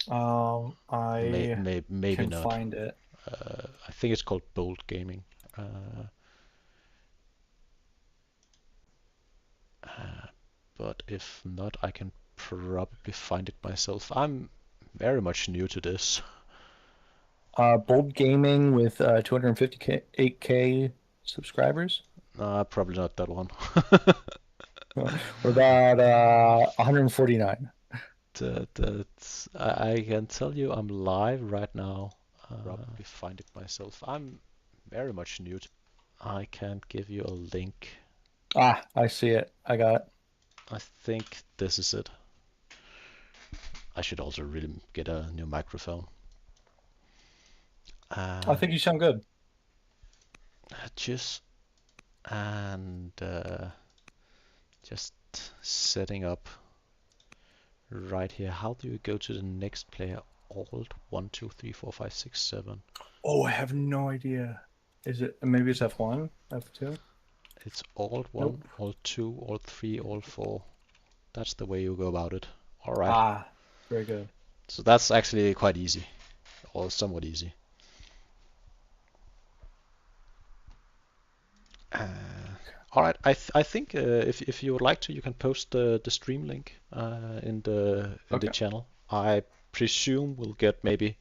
I Maybe can not. find it. I think it's called Bold Gaming. Uh, uh, but if not, I can probably find it myself. I'm very much new to this. Bold Gaming with 258K 8K subscribers. Probably not that one. We're about 149. I can tell you I'm live right now. Probably find it myself. I'm very much new to. I can't give you a link. Ah, I see it. I got it. I think this is it. I should also really get a new microphone. I Uh, think you sound good. just and just setting up right here. How do you go to the next player? Alt 1, 2, 3, 4, 5, 6, 7. Oh, I have no idea. Is it maybe it's F1, F2? It's Alt 1, Nope. Alt 2, Alt 3, Alt 4. That's the way you go about it. Alright. Ah, very good. So that's actually quite easy, or somewhat easy. Uh, Alright, I think if you would like to, you can post the stream link in the Okay. channel. I presume we'll get maybe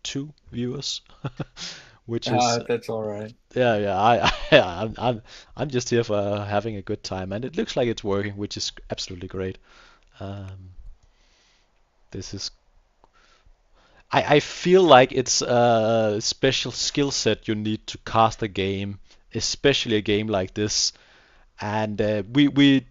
2 viewers, which is That's all right. yeah. I'm just here for having a good time, and it looks like it's working, which is absolutely great. Um, this is I feel like it's a special skill set you need to cast a game, especially a game like this. And we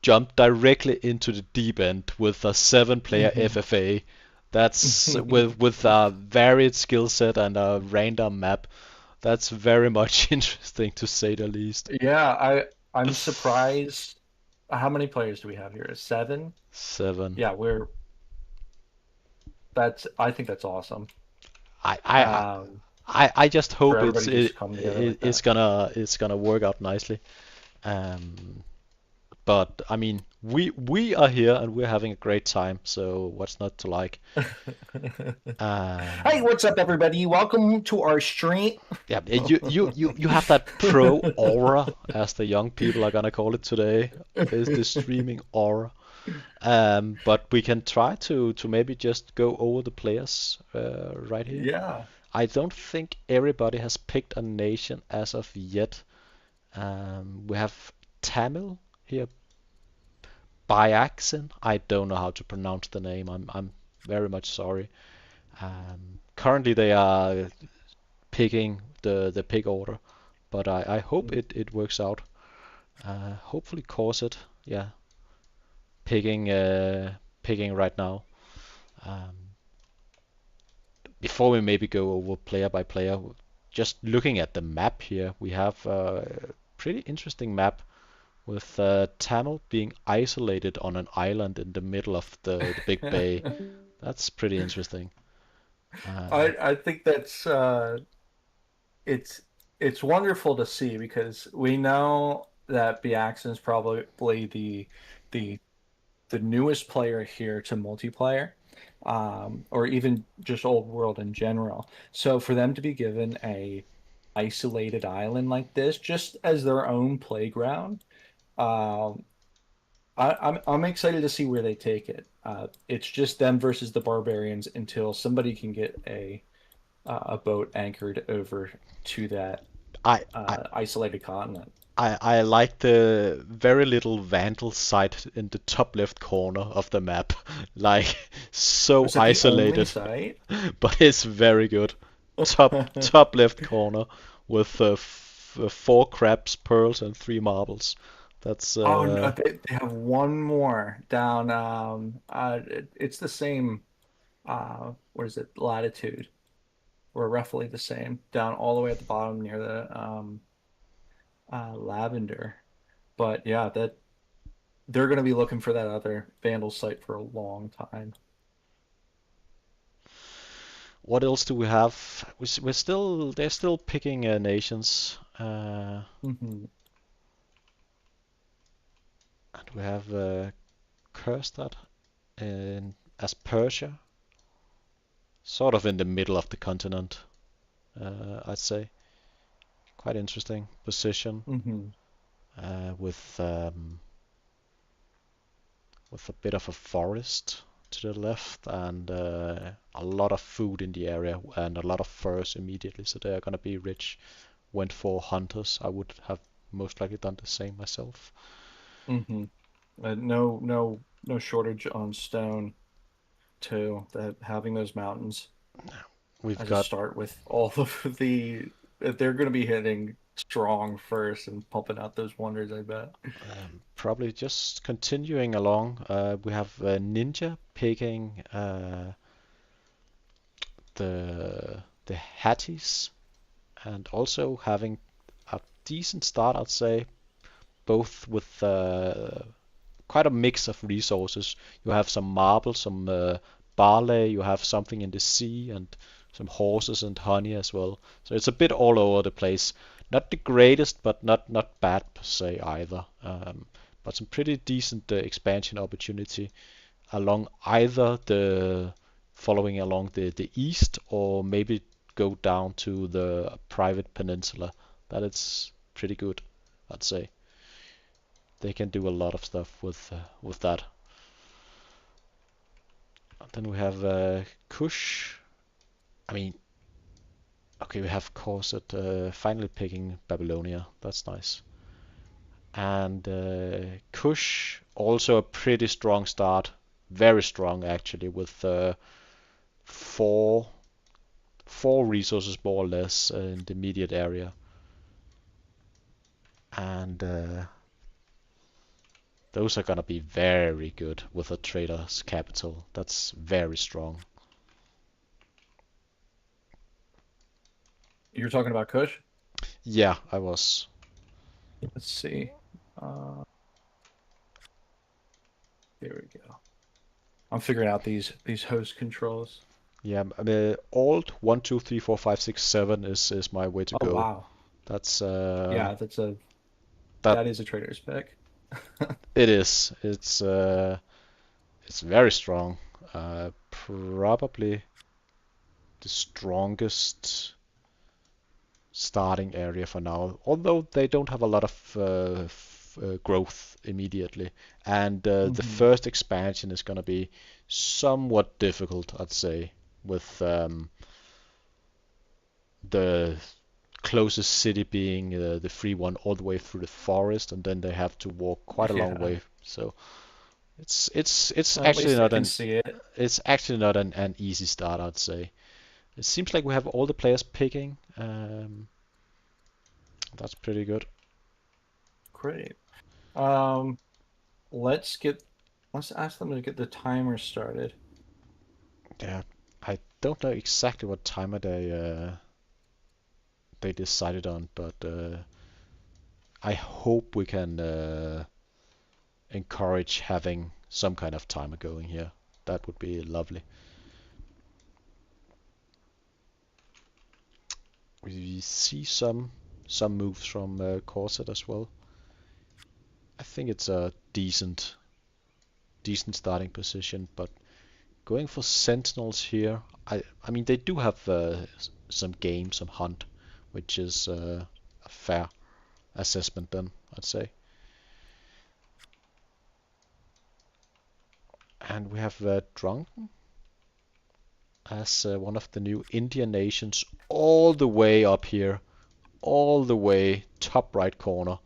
jumped directly into the deep end with a 7-player Mhm. FFA. That's with a varied skill set and a random map. That's very much interesting to say the least. Yeah, I'm surprised. How many players do we have here? 7? 7. Yeah, we're that's I think that's awesome. I I Um, I just for hope everybody just to come together like that. it's gonna work out nicely. Um, But I mean, we are here and we're having a great time, so what's not to like? Hey, Um, what's up, everybody? Welcome to our stream. yeah, you have that pro aura, as the young people are gonna call it today. Is the streaming aura? But we can try to maybe just go over the players right here. Yeah. I don't think everybody has picked a nation as of yet. We have Tamil here. Biaxin. I don't know how to pronounce the name. I'm very much sorry. Currently they are picking the pick order, but I hope it works out. Hopefully Corset, yeah, picking right now. Um, Before we maybe go over player by player, just looking at the map here, we have a pretty interesting map with Tamil being isolated on an island in the middle of the big bay. That's pretty interesting. I think that's it's it's wonderful to see because we know that Biaxin is probably the the newest player here to multiplayer, or even just old world in general. So for them to be given a isolated island like this, just as their own playground, um, I'm excited to see where they take it. It's just them versus the barbarians until somebody can get a boat anchored over to that I I isolated continent. I like the very little vandal site in the top left corner of the map. Like so Was it the only isolated, site? but it's very good. Top left corner with 4 crabs, pearls, and 3 marbles. That's Oh no, they have one more down. It's the same. What is it? Latitude. We're roughly the same. Down all the way at the bottom near the lavender. But yeah, that they're going to be looking for that other Vandal site for a long time. what else do we have? We're still they're still picking nations. Hmm. And we have Kurstad in as Persia. sort of in the middle of the continent, I'd say. Quite interesting position Hmm. with a bit of a forest to the left and a lot of food in the area and a lot of furs immediately, so they are gonna be rich. Went for hunters. I would have most likely done the same myself. Hmm. No shortage on stone too. That having those mountains We've as a got start with all of the they're going to be hitting strong first and pumping out those wonders, I bet. probably just continuing along. We have Ninja picking the Hatties and also having a decent start, I'd say, both with quite a mix of resources. You have some marble, some barley, you have something in the sea, and some horses and honey as well. So it's a bit all over the place. Not the greatest, but not bad per se either. But some pretty decent expansion opportunity along either the following along the east or maybe go down to the private peninsula. That is pretty good, I'd say. They can do a lot of stuff with that. Then we have Kush. I mean, okay, we have Corset finally picking Babylonia. That's nice. And Kush also a pretty strong start, very strong actually, with four resources more or less in the immediate area. And those are gonna be very good with a trader's capital. That's very strong. You're talking about Kush? Yeah, I was. Let's see. Uh, there we go. I'm figuring out these host controls. Yeah, I mean, Alt 1, 2, 3, 4, 5, 6, 7 is my way to Oh go. wow. That's Yeah, that that is a trader's pick. it is. It's very strong. Probably the strongest starting area for now. Although they don't have a lot of growth immediately, and the Hmm. first expansion is gonna be somewhat difficult, I'd say, with the closest city being the free one all the way through the forest, and then they have to walk quite a long Yeah. way. So it's At actually least they not can an see it. an easy start, I'd say. It seems like we have all the players picking. That's pretty good. Great. Um, let's get let's ask them to get the timer started. Yeah, I don't know exactly what timer they decided on, but I hope we can encourage having some kind of timer going here. That would be lovely. We see some moves from Corset as well. I think it's a decent starting position, but going for Sentinels here, I mean they do have some game, some hunt, which is a fair assessment then, I'd say. And we have Drunken as one of the new Indian nations all the way up here, all the way top right corner.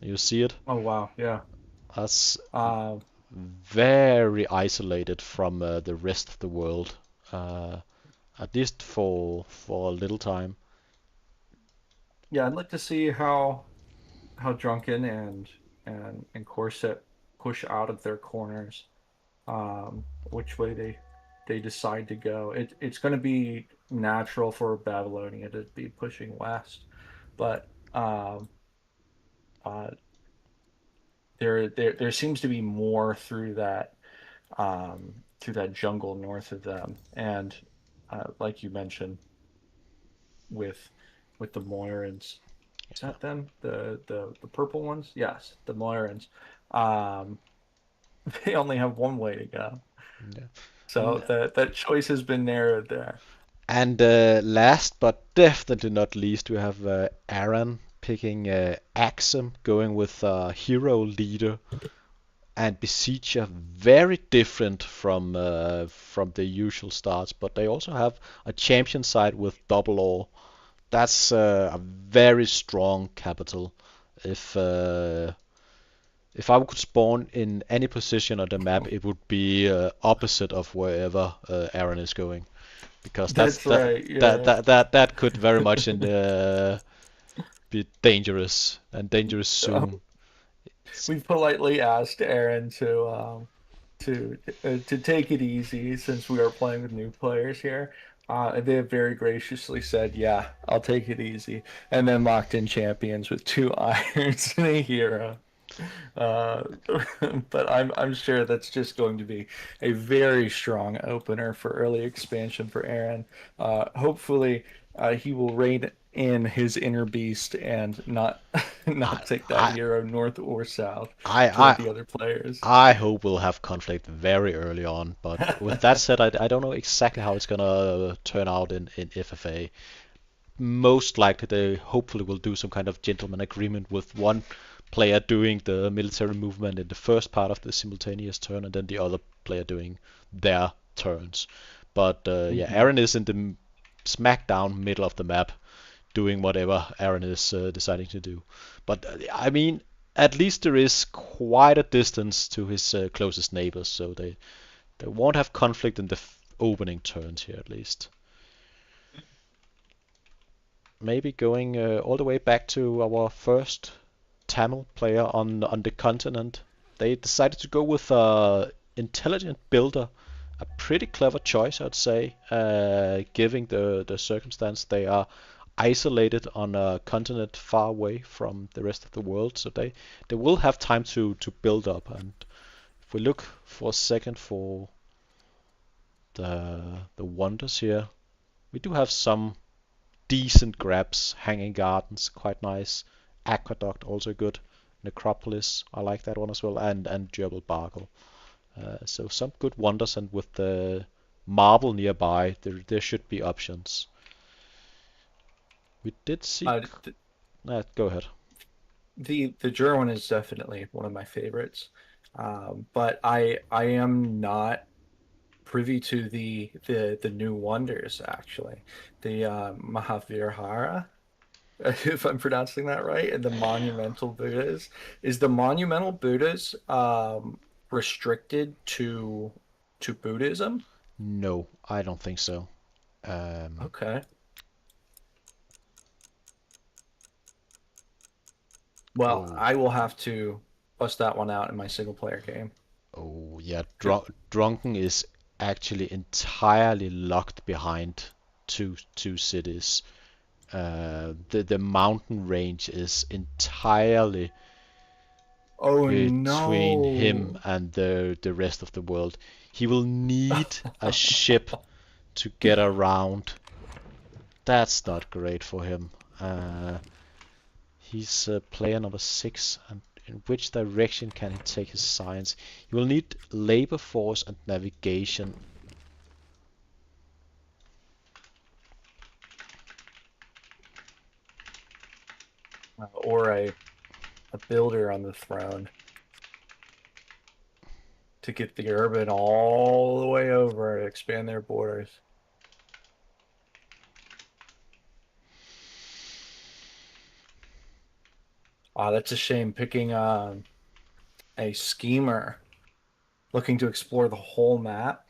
You see it? Oh wow, yeah. That's Uh, very isolated from the rest of the world, uh, at least for a little time. yeah, I'd like to see how Drunken and Corset push out of their corners. Which way they decide to go. It's going to be natural for Babylonia to be pushing west, but uh, there seems to be more through that jungle north of them, and like you mentioned with with the Moirans, is that them? The purple ones? Yes, the Moirans. Um, they only have one way to go. Yeah. So that choice has been narrowed there. And last but definitely not least, we have Aaron picking Axum, going with Hero Leader and Besieger. Very different from the usual starts, but they also have a champion side with double ore. That's a very strong capital. If uh, if I could spawn in any position on the map, it would be opposite of wherever Aaron is going, because That's right. Yeah. that could very much be dangerous and dangerous soon. It's, We politely asked Aaron to take it easy since we are playing with new players here. And they have very graciously said, "Yeah, I'll take it easy," and then locked in champions with two irons and a hero. Uh, but I'm sure that's just going to be a very strong opener for early expansion for Aaron. Hopefully, he will rein in his inner beast and not I not take that I hero north or south I toward I the other players. I hope we'll have conflict very early on, but with that said, I don't know exactly how it's gonna turn out in FFA. Most likely they hopefully will do some kind of gentleman agreement with one player doing the military movement in the first part of the simultaneous turn and then the other player doing their turns. But yeah, Mhm. Aaron is in the smack down middle of the map doing whatever Aaron is deciding to do. But I mean, at least there is quite a distance to his closest neighbors, so they won't have conflict in the opening turns here at least. Maybe going all the way back to our first Tamil player on the continent. They decided to go with intelligent builder, a pretty clever choice, I'd say, given the circumstance they are isolated on a continent far away from the rest of the world, so they will have time to build up. And if we look for a second for the wonders here, we do have some decent grabs. Hanging Gardens, quite nice. Aqueduct, also good. Necropolis, I like that one as well. And Jebel Bargle. So some good wonders, and with the marble nearby, there should be options. We did see. Uh, th- Go ahead. the German is definitely one of my favorites, but I am not privy to the new wonders actually. The Mahavirhara, if I'm pronouncing that right, and the monumental Buddhas. Is the monumental Buddhas restricted to Buddhism? No, I don't think so. Um, Okay. Well, oh, I will have to bust that one out in my single player game. oh yeah. Good. Drunken is actually entirely locked behind two cities. The mountain range is entirely Oh between him no. and the rest of the world. He will need a ship to get around. That's not great for him. He's player number 6, and in which direction can he take his science? He will need labor force and navigation. Or a builder on the throne to get the urban all the way over and expand their borders. That's a shame picking a schemer looking to explore the whole map.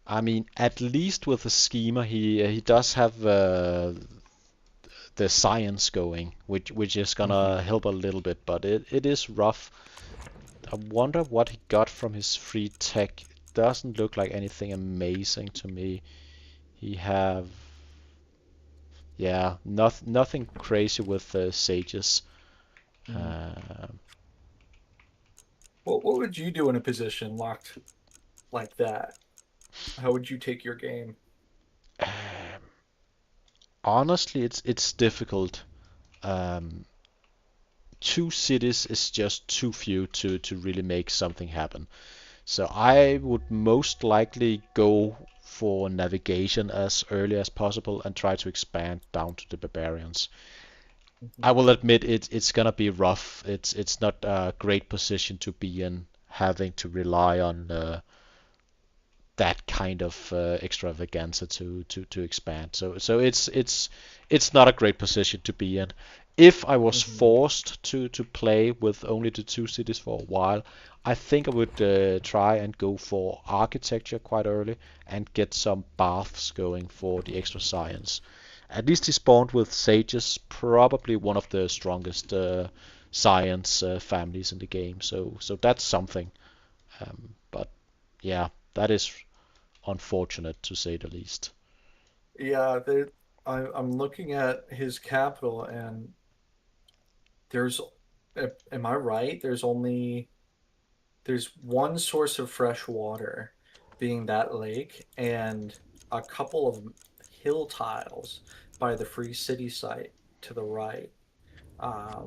I mean, at least with the schema, he does have the science going, which is gonna Hmm. help a little bit, but it is rough. I wonder what he got from his free tech. Doesn't look like anything amazing to me. He have, yeah, nothing crazy with sages. Uh, What would you do in a position locked like that? How would you take your game? honestly, it's difficult. Um, two cities is just too few to really make something happen. So I would most likely go for navigation as early as possible and try to expand down to the barbarians. I Mhm. will admit it's gonna be rough. It's not a great position to be in, having to rely on that kind of extravaganza to expand. So it's not a great position to be in. If I was Mhm. forced to play with only the two cities for a while, I think I would try and go for architecture quite early and get some baths going for the extra science. At least he spawned with sages, probably one of the strongest science families in the game. So that's something. But yeah, that is unfortunate to say the least. Yeah, I'm looking at his capital, and there's, am I right? There's one source of fresh water, being that lake, and a couple of hill tiles by the Free City site to the right, uh,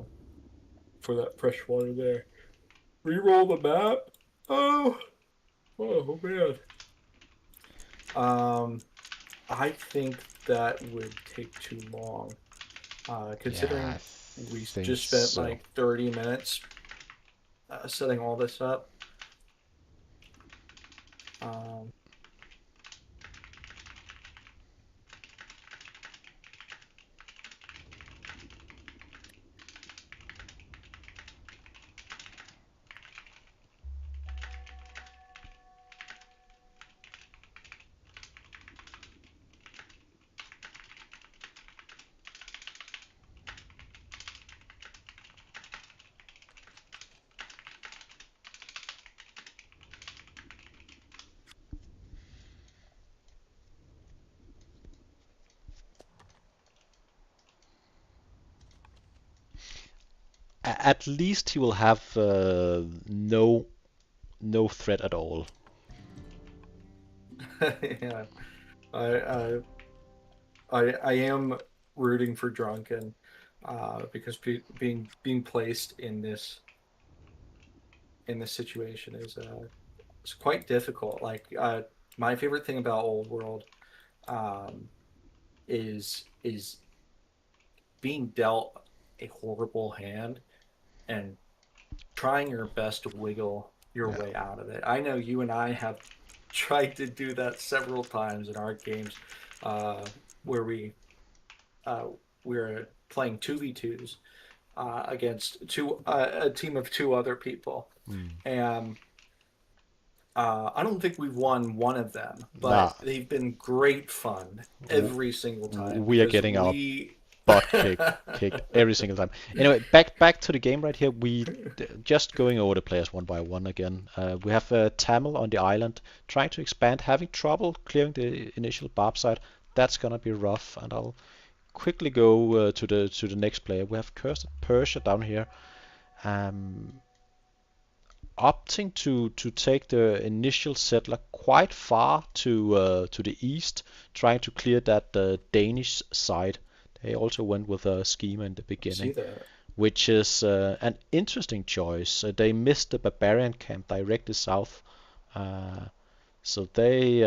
for that fresh water there. Reroll the map. Oh, oh man. Um, I think that would take too long. Yeah, I Considering we think just spent so. like 30 minutes setting all this up. Um, At least he will have no threat at all. yeah, I, I I am rooting for Drunken, because being placed in this situation is quite difficult. Like, my favorite thing about Old World, um, is being dealt a horrible hand and trying your best to wiggle your Yeah. way out of it. I know you and I have tried to do that several times in our games, uh, where uh, we're playing 2v2s, against a team of two other people. Mm. And I don't think we've won one of them, Nah, but they've been great fun w- every single time we are because getting our we. butt kicked every single time. Anyway, back to the game right here. We just going over the players one by one again. We have Tamil on the island trying to expand, having trouble clearing the initial barb site. That's gonna be rough, and I'll quickly go to the next player. We have Cursed Persia down here, um, opting to take the initial settler quite far to the east, trying to clear that Danish side. They also went with a schema in the See beginning, that? which is an interesting choice. They missed the barbarian camp directly south, uh, so they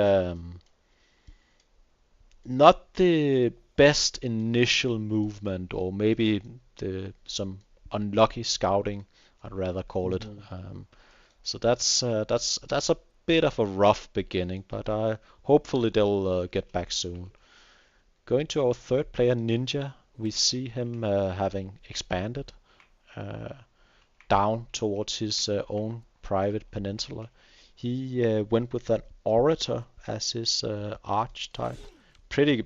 not the best initial movement, or maybe some unlucky scouting, I'd rather call it. Mhm. So that's a bit of a rough beginning, but hopefully they'll get back soon. Going to our third player, Ninja, we see him having expanded uh, down towards his own private peninsula. He went with an orator as his archetype. Pretty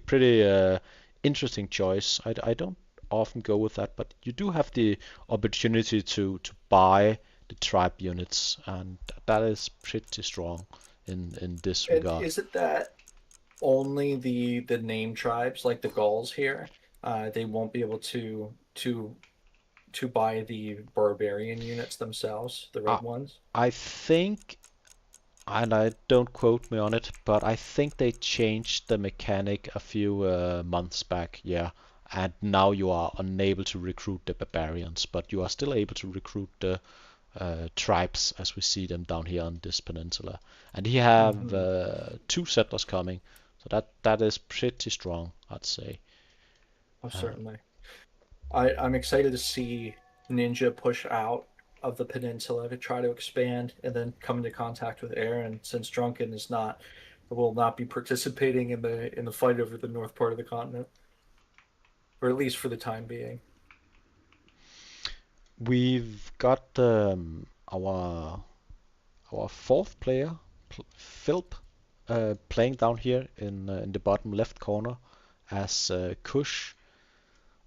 interesting choice. I don't often go with that, but you do have the opportunity to buy the tribe units, and that is pretty strong in this And regard. is it that only the name tribes, like the Gauls here, they won't be able to buy the barbarian units themselves, the I red ones? I think, and I don't quote me on it, but I think they changed the mechanic a few months back, yeah. And now you are unable to recruit the barbarians, but you are still able to recruit the tribes as we see them down here on this peninsula. And he have Hmm. 2 settlers coming, so that is pretty strong, I'd say. Oh, Uh, certainly. I'm excited to see Ninja push out of the peninsula to try to expand and then come into contact with Aaron, since Drunken is not will not be participating in the fight over the north part of the continent, or at least for the time being. we've got our fourth player, Philp, playing down here in the bottom left corner as Kush.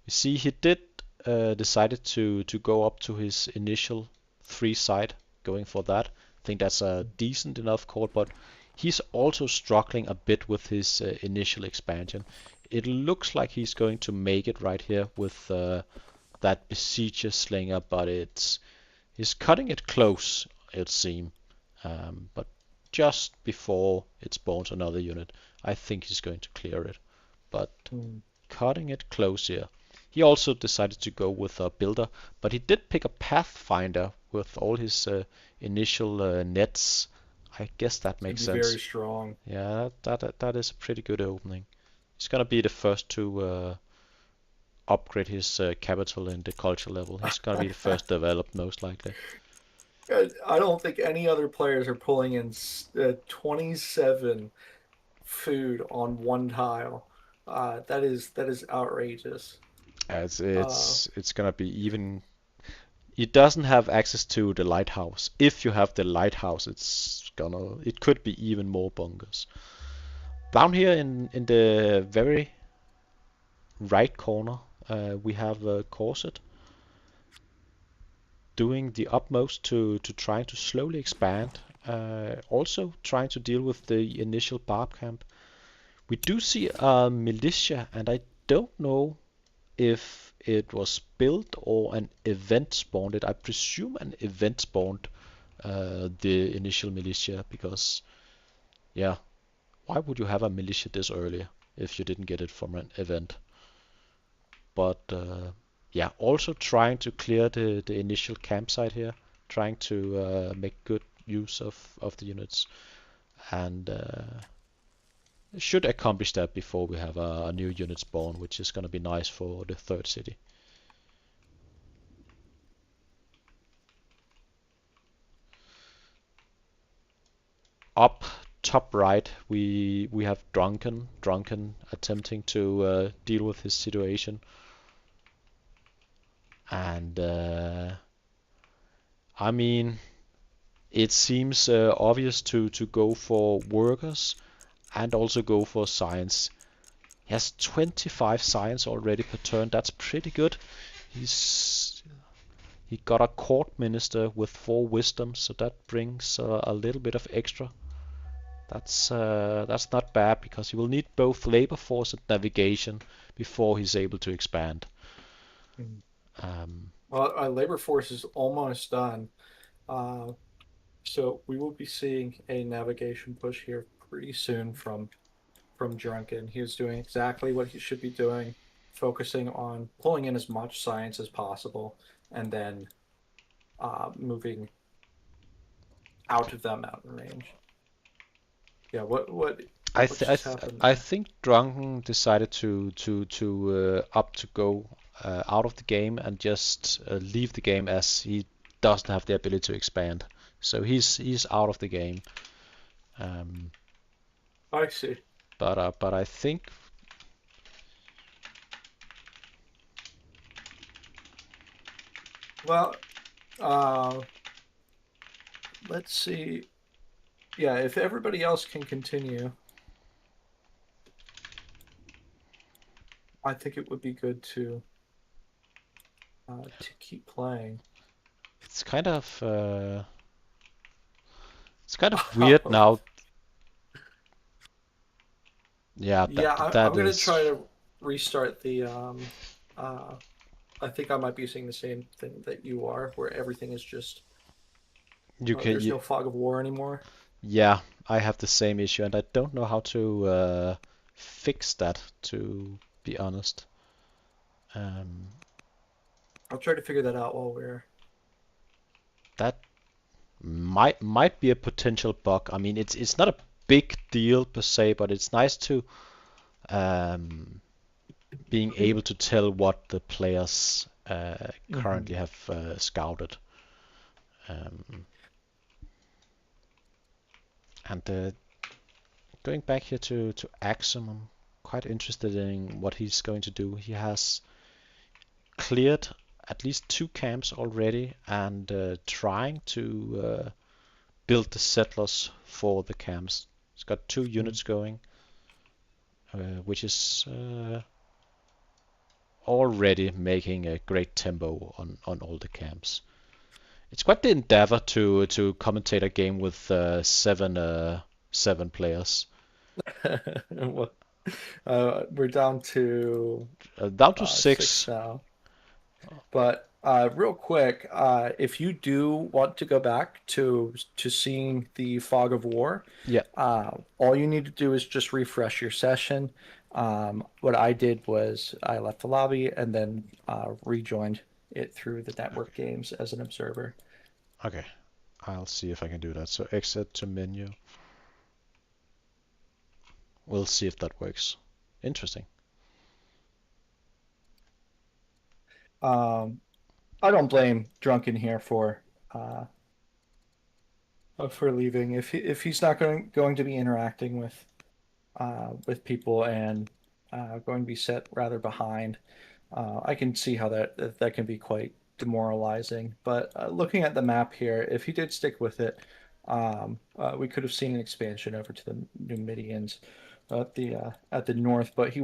You see, he did decided to go up to his initial 3 side, going for that. I think that's a decent enough call, but he's also struggling a bit with his initial expansion. It looks like he's going to make it right here with that Besieger Slinger, but he's cutting it close, it seems. But just before it spawns another unit, I think he's going to clear it. But Mm. cutting it close here. He also decided to go with a builder, but he did pick a pathfinder with all his initial nets. I guess that It's going makes to be very sense. strong. Yeah, that is a pretty good opening. He's gonna be the first to upgrade his capital in the culture level. He's gonna be the first developed, most likely. I don't think any other players are pulling in 27 food on one tile. That is outrageous. As Uh, it's gonna be even. It doesn't have access to the lighthouse. If you have the lighthouse, it could be even more bonkers. Down here in the very right corner, we have Corset doing the utmost to try to slowly expand. Also trying to deal with the initial barb camp. We do see a militia, and I don't know if it was built or an event spawned it. I presume an event spawned the initial militia because, yeah, why would you have a militia this early if you didn't get it from an event? But yeah, also trying to clear the initial campsite here, trying to make good use of the units, and should accomplish that before we have a new unit spawn, which is going to be nice for the third city. Up top right, we have Drunken attempting to deal with his situation, and I mean, it seems obvious to go for workers and also go for science. He has 25 science already per turn. That's pretty good. He's he got a court minister with 4 wisdom, so that brings a little bit of extra. That's not bad because he will need both labor force and navigation before he's able to expand. Um, well, our labor force is almost done. Uh, so we will be seeing a navigation push here pretty soon from Drunken. He was doing exactly what he should be doing, focusing on pulling in as much science as possible, and then moving out of that mountain range. Yeah, what just happened I there? think Drunken decided to up to go out of the game and just leave the game as he doesn't have the ability to expand. So he's out of the game. Um, I see. but I think Well, uh, let's see. Yeah, if everybody else can continue, I think it would be good to keep playing. it's kind of weird now. Yeah, Yeah, that I'm gonna try is to restart the uh I think I might be seeing the same thing that you are, where everything is just you can there's you, no fog of war anymore. yeah, I have the same issue and I don't know how to fix that, to be honest. Um, I'll try to figure that out while we're that might be a potential bug. I mean, it's not a big deal per se, but it's nice to um, being able to tell what the players currently Hmm. have scouted. Um, and going back here to Axum, I'm quite interested in what he's going to do. He has cleared at least 2 camps already and trying to build the settlers for the camps. He's got 2 units going, which is already making a great tempo on all the camps. It's quite the endeavor to commentate a game with seven players. Well, we're down to Down to six six. now. But real quick, if you do want to go back to seeing the Fog of War, Yeah. all you need to do is just refresh your session. What I did was I left the lobby and then rejoined it through the network games as an observer. Okay. I'll see if I can do that. So exit to menu. We'll see if that works. Interesting. Um, I don't blame Drunken here for leaving. If he's not going to be interacting with people and going to be set rather behind, I can see how that can be quite demoralizing. But looking at the map here, if he did stick with it, we could have seen an expansion over to the Numidians at the north. But he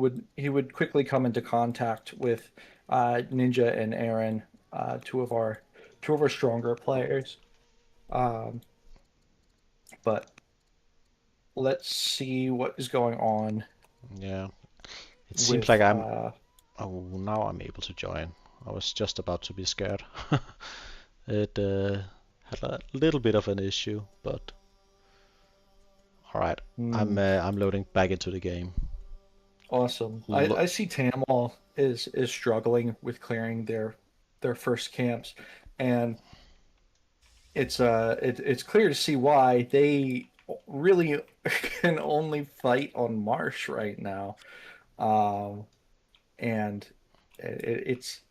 would quickly come into contact with Ninja and Aaron, two of our stronger players. Um, but let's see what is going on Yeah. It seems like with I'm. Oh, now I'm able to join. I was just about to be scared. It had a little bit of an issue, but all right. hmm, I'm loading back into the game. awesome. I, Lo I see Tamal is struggling with clearing their first camps, and it's clear to see why they really can only fight on Marsh right now. Um, and it's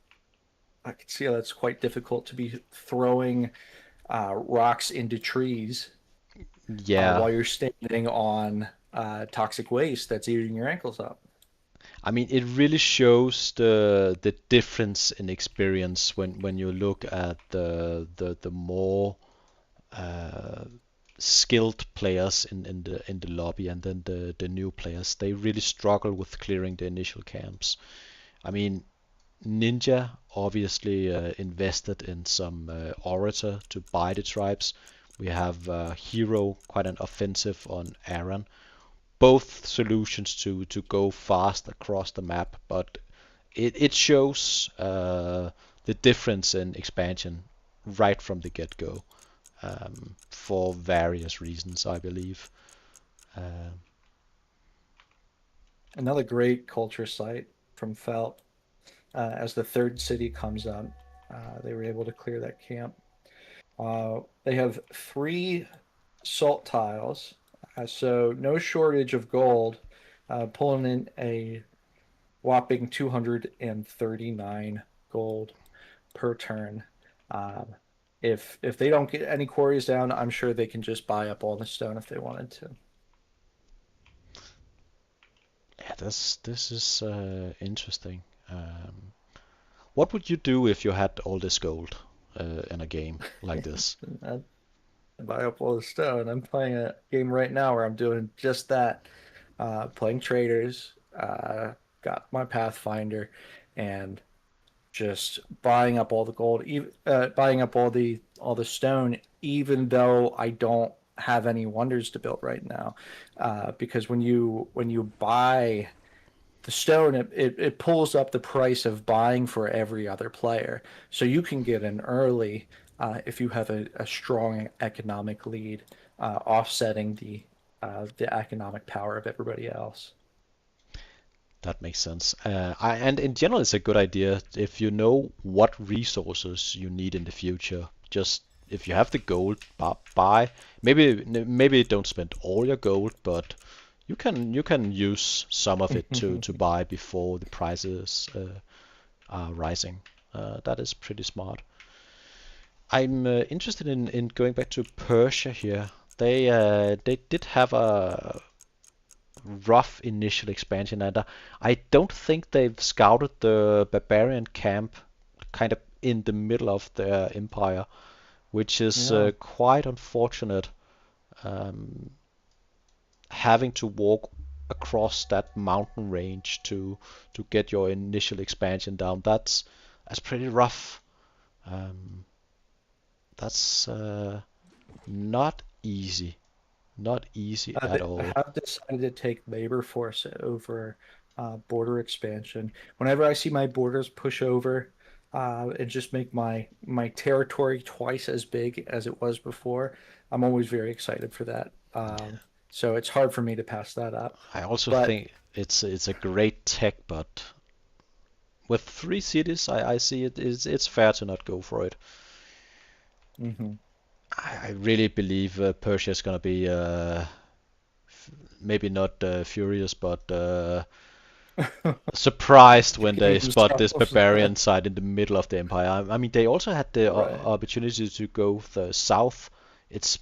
I can see how that's quite difficult to be throwing rocks into trees yeah. while you're standing on toxic waste that's eating your ankles up. I mean, it really shows the difference in experience when you look at the more uh, skilled players in the lobby and then the new players. They really struggle with clearing the initial camps. I mean, Ninja obviously invested in some Orator to buy the tribes. We have Hero, quite an offensive on Aaron. Both solutions to go fast across the map, but it shows the difference in expansion right from the get-go for various reasons, I believe. Uh, Another great culture site from Felt. As the third city comes up, they were able to clear that camp. They have three salt tiles, so no shortage of gold, pulling in a whopping 239 gold per turn. Um, if they don't get any quarries down, I'm sure they can just buy up all the stone if they wanted to. yeah, this is interesting. What would you do if you had all this gold in a game like this? I buy up all the stone. I'm playing a game right now where I'm doing just that. Playing traders, got my Pathfinder, and just buying up all the gold, buying up all the stone, even though I don't have any wonders to build right now, because when you buy the stone, it pulls up the price of buying for every other player, so you can get in early if you have a strong economic lead, offsetting the economic power of everybody else. That makes sense. And in general, it's a good idea if you know what resources you need in the future. Just if you have the gold, buy. Maybe don't spend all your gold, but you can use some of it to buy before the prices are rising. That is pretty smart. I'm interested in going back to Persia here. They did have a rough initial expansion, and I don't think they've scouted the barbarian camp kind of in the middle of their empire, which is Yeah. quite unfortunate. Um, Having to walk across that mountain range to get your initial expansion down, that's pretty rough. Um, that's not easy, not easy at I all. have decided to take labor force over border expansion. Whenever I see my borders push over and just make my territory twice as big as it was before, I'm always very excited for that. So it's hard for me to pass that up. I also But think it's a great tech, but with 3 cities, I see it's fair to not go for it. mhm. I really believe Persia is gonna be maybe not furious, but surprised when they Kicking spot this themselves. barbarian side in the middle of the empire. I mean, they also had the Right. opportunity to go the south. It's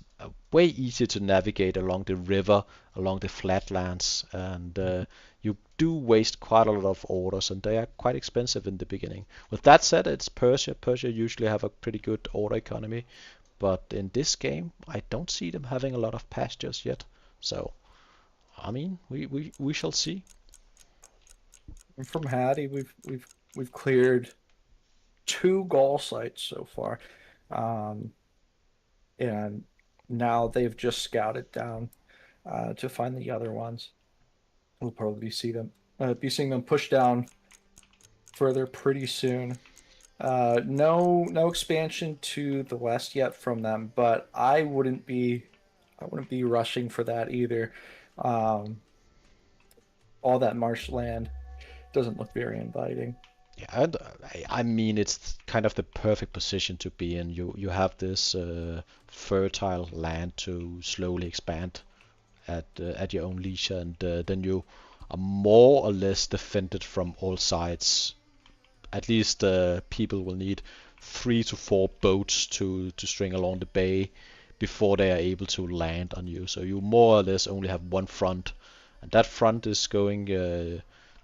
way easier to navigate along the river, along the flatlands, and you do waste quite a lot of orders, and they are quite expensive in the beginning. With that said, it's Persia. Persia usually have a pretty good order economy, but in this game, I don't see them having a lot of pastures yet. So, I mean, we shall see. And from Hattie, we've cleared two Gaul sites so far. Um, and now they've just scouted down to find the other ones. We'll probably be seeing them push down further pretty soon. No expansion to the west yet from them, but I wouldn't be rushing for that either. Um, all that marshland doesn't look very inviting. Yeah, and I mean it's kind of the perfect position to be in. You have this fertile land to slowly expand at your own leisure, and then you are more or less defended from all sides. At least people will need 3 to 4 boats to string along the bay before they are able to land on you. So you more or less only have one front, and that front is going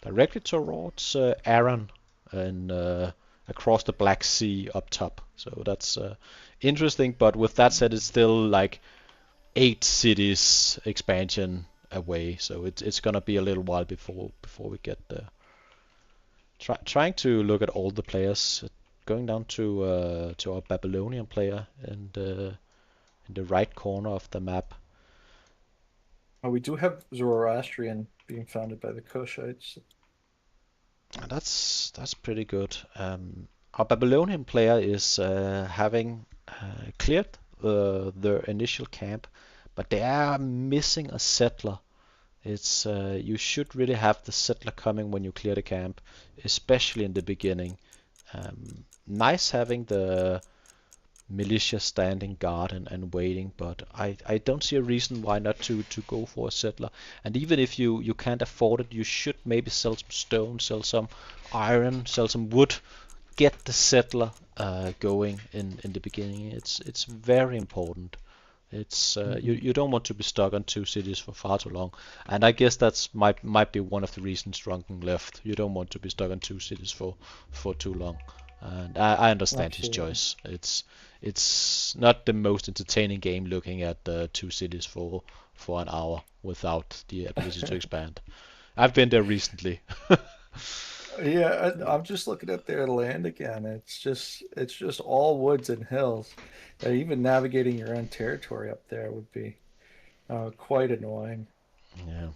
directly towards Aran and across the Black Sea up top. So that's interesting. But with that said, it's still like 8 cities expansion away. So it's gonna be a little while before we get there. Trying to look at all the players. Going down to our Babylonian player in the right corner of the map. We do have Zoroastrian being founded by the Kushites. That's pretty good. Our Babylonian player is having cleared their initial camp, but they are missing a settler. It's you should really have the settler coming when you clear the camp, especially in the beginning. Nice having the militia standing guard and waiting, but I don't see a reason why not to go for a settler. And even if you can't afford it, you should maybe sell some stone, sell some iron, sell some wood, get the settler going in the beginning. It's very important. It's Mm-hmm. you don't want to be stuck on 2 cities for far too long, and I guess that's might be one of the reasons Drunken left. You don't want to be stuck on 2 cities for too long, and I understand his Absolutely. choice. It's not the most entertaining game looking at 2 cities for an hour without the ability to expand. I've been there recently. Yeah, I'm just looking at their land again. It's just all woods and hills. Even navigating your own territory up there would be quite annoying. Yeah,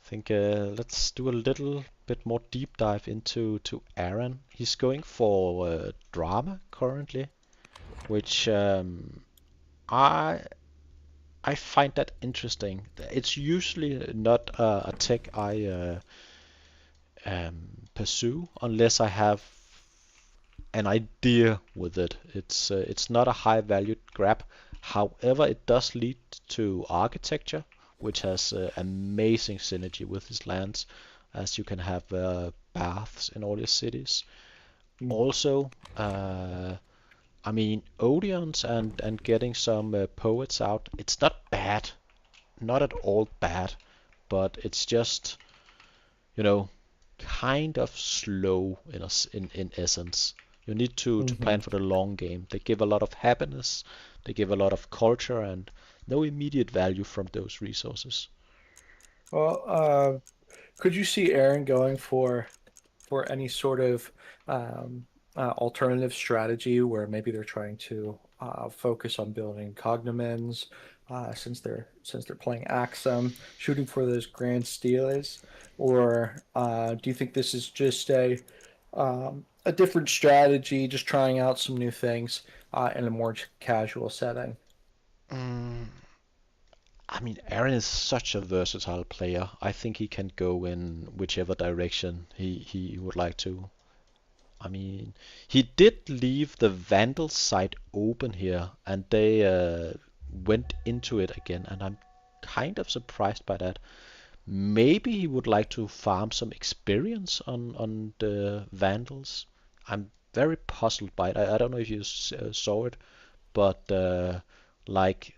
I think let's do a little bit more deep dive into Aaron. He's going for drama currently, which I I find that interesting. It's usually not a tech I pursue unless I have an idea with it. It's not a high valued grab. However, it does lead to architecture, which has amazing synergy with his lands, as you can have baths in all your cities. Mm. Also, I mean, Odeons and getting some poets out, it's not bad, not at all bad, but it's just, you know, kind of slow in essence. You need to plan Hmm. for the long game. They give a lot of happiness, they give a lot of culture, and no immediate value from those resources. Well, could you see Aaron going for any sort of um, alternative strategy where maybe they're trying to focus on building cognomens since they're playing Axum, shooting for those grand steals, or do you think this is just a different strategy, just trying out some new things in a more casual setting? Mm, I mean, Aaron is such a versatile player. I think he can go in whichever direction he would like to. I mean, he did leave the Vandal side open here, and they went into it again, and I'm kind of surprised by that. Maybe he would like to farm some experience on the Vandals. I'm very puzzled by it. I don't know if you saw it, but like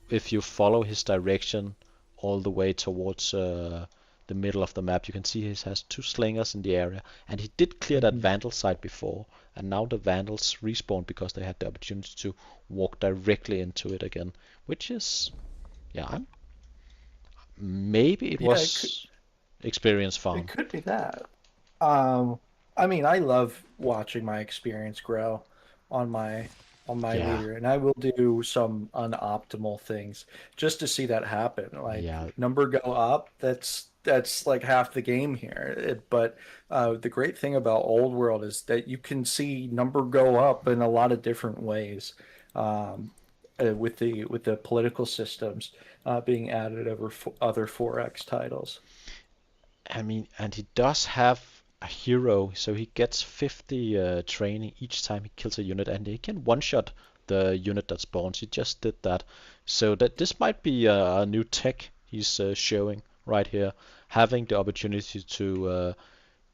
if you follow his direction all the way towards the middle of the map, you can see he has two slingers in the area, and he did clear that Mhm. Vandal site before, and now the Vandals respawn because they had the opportunity to walk directly into it again, which is, yeah, maybe it Yeah, was experience it farm. could be that. Um, I mean, I love watching my experience grow on my Yeah, leader, and I will do some unoptimal things just to see that happen. Like yeah, number go up, that's like half the game here. But the great thing about Old World is that you can see number go up in a lot of different ways. With the political systems being added over other 4X titles. I mean, and he does have a hero, so he gets 50 training each time he kills a unit, and he can one-shot the unit that spawns. He just did that, so that this might be a new tech he's showing right here, having the opportunity to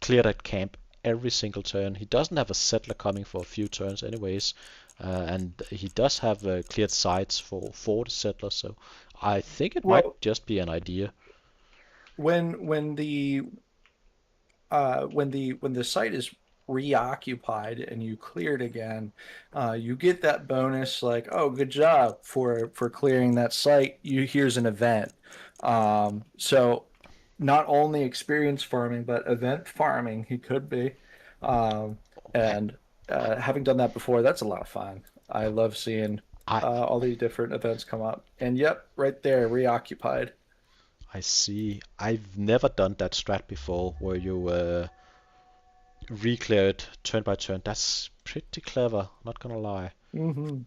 clear that camp every single turn. He doesn't have a settler coming for a few turns, anyways, and he does have cleared sites for the settlers, so I think it might Well, just be an idea. when the site is reoccupied and you clear it again, you get that bonus like, oh, good job for clearing that site. Here's an event. So not only experience farming, but event farming he could be. Um, and having done that before, that's a lot of fun. I love seeing I all these different events come up. And yep, right there, reoccupied. I see. I've never done that strat before, where you re-clear it turn by turn. That's pretty clever, not gonna lie. Hmm.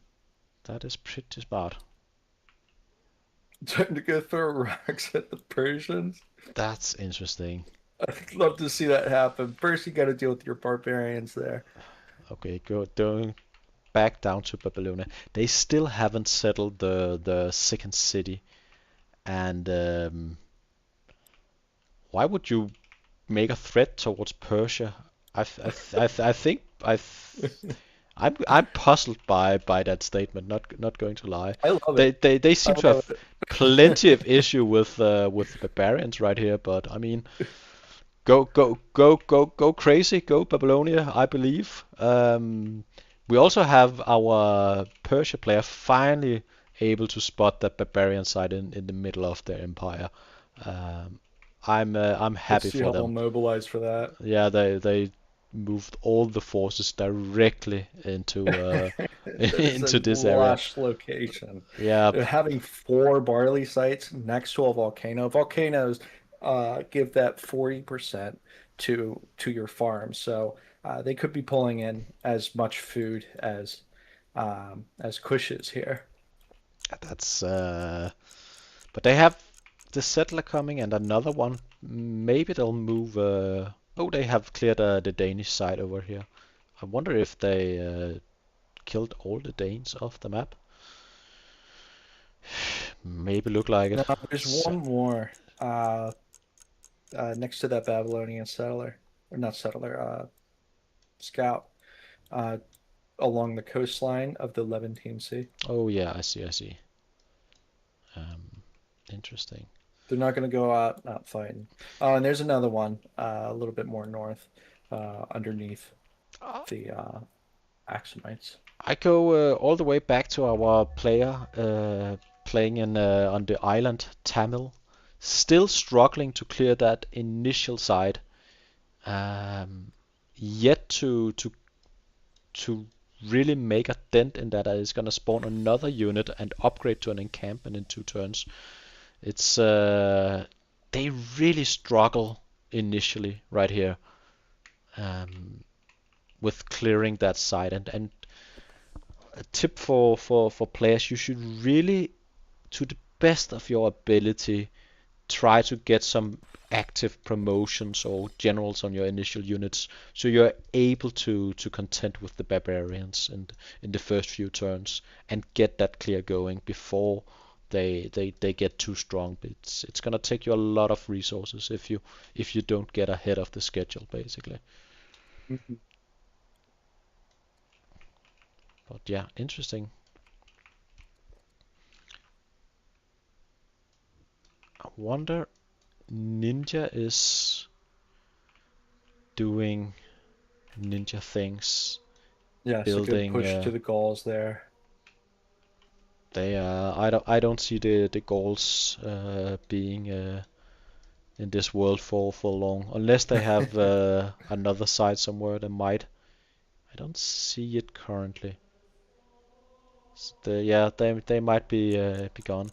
That is pretty smart. Trying to go throw rocks at the Persians. That's interesting. I'd love to see that happen. First, you got to deal with your barbarians there. Okay, going back down to Babylonia. They still haven't settled the second city, and why would you make a threat towards Persia? I think I'm puzzled by that statement. Not going to lie. I love it. They I seem to love have plenty of issue with the barbarians right here, but I mean, go crazy, go Babylonia, I believe. We also have our Persia player finally able to spot that barbarian side in the middle of their empire. Um, I'm Let's happy see for how they'll them. mobilize for that. Yeah, they moved all the forces directly into That is a into this area. lush location. Yeah, Having four barley sites next to a volcano. Volcanoes give that 40% to your farm. So they could be pulling in as much food as Kush is here. that's but they have the settler coming and another one. Maybe they'll move. Oh, they have cleared the Danish side over here. I wonder if they killed all the Danes off the map. Maybe look like it. No, there's one more next to that Babylonian settler, or not settler, scout, uh, along the coastline of the Levantine Sea. Oh yeah, I see, I see. Interesting. They're not going to go out fighting. Oh, and there's another one a little bit more north, underneath Uh, the Axumites. I go all the way back to our player playing in on the island Tamil, still struggling to clear that initial side. Um, Yet to really make a dent in that is gonna spawn another unit and upgrade to an encampment in 2 turns. It's they really struggle initially right here um, with clearing that side. And a tip for players, you should really, to the best of your ability, try to get some active promotions or generals on your initial units so you're able to contend with the barbarians and in the first few turns and get that clear going before they get too strong. It's gonna take you a lot of resources if you don't get ahead of the schedule basically. Mhm. But yeah, interesting. I wonder Ninja is doing ninja things, Yes, a good building. push to the Gauls there. They I don't see the goals being in this world for long unless they have another side somewhere that might. I don't see it currently. Yeah, they might be gone.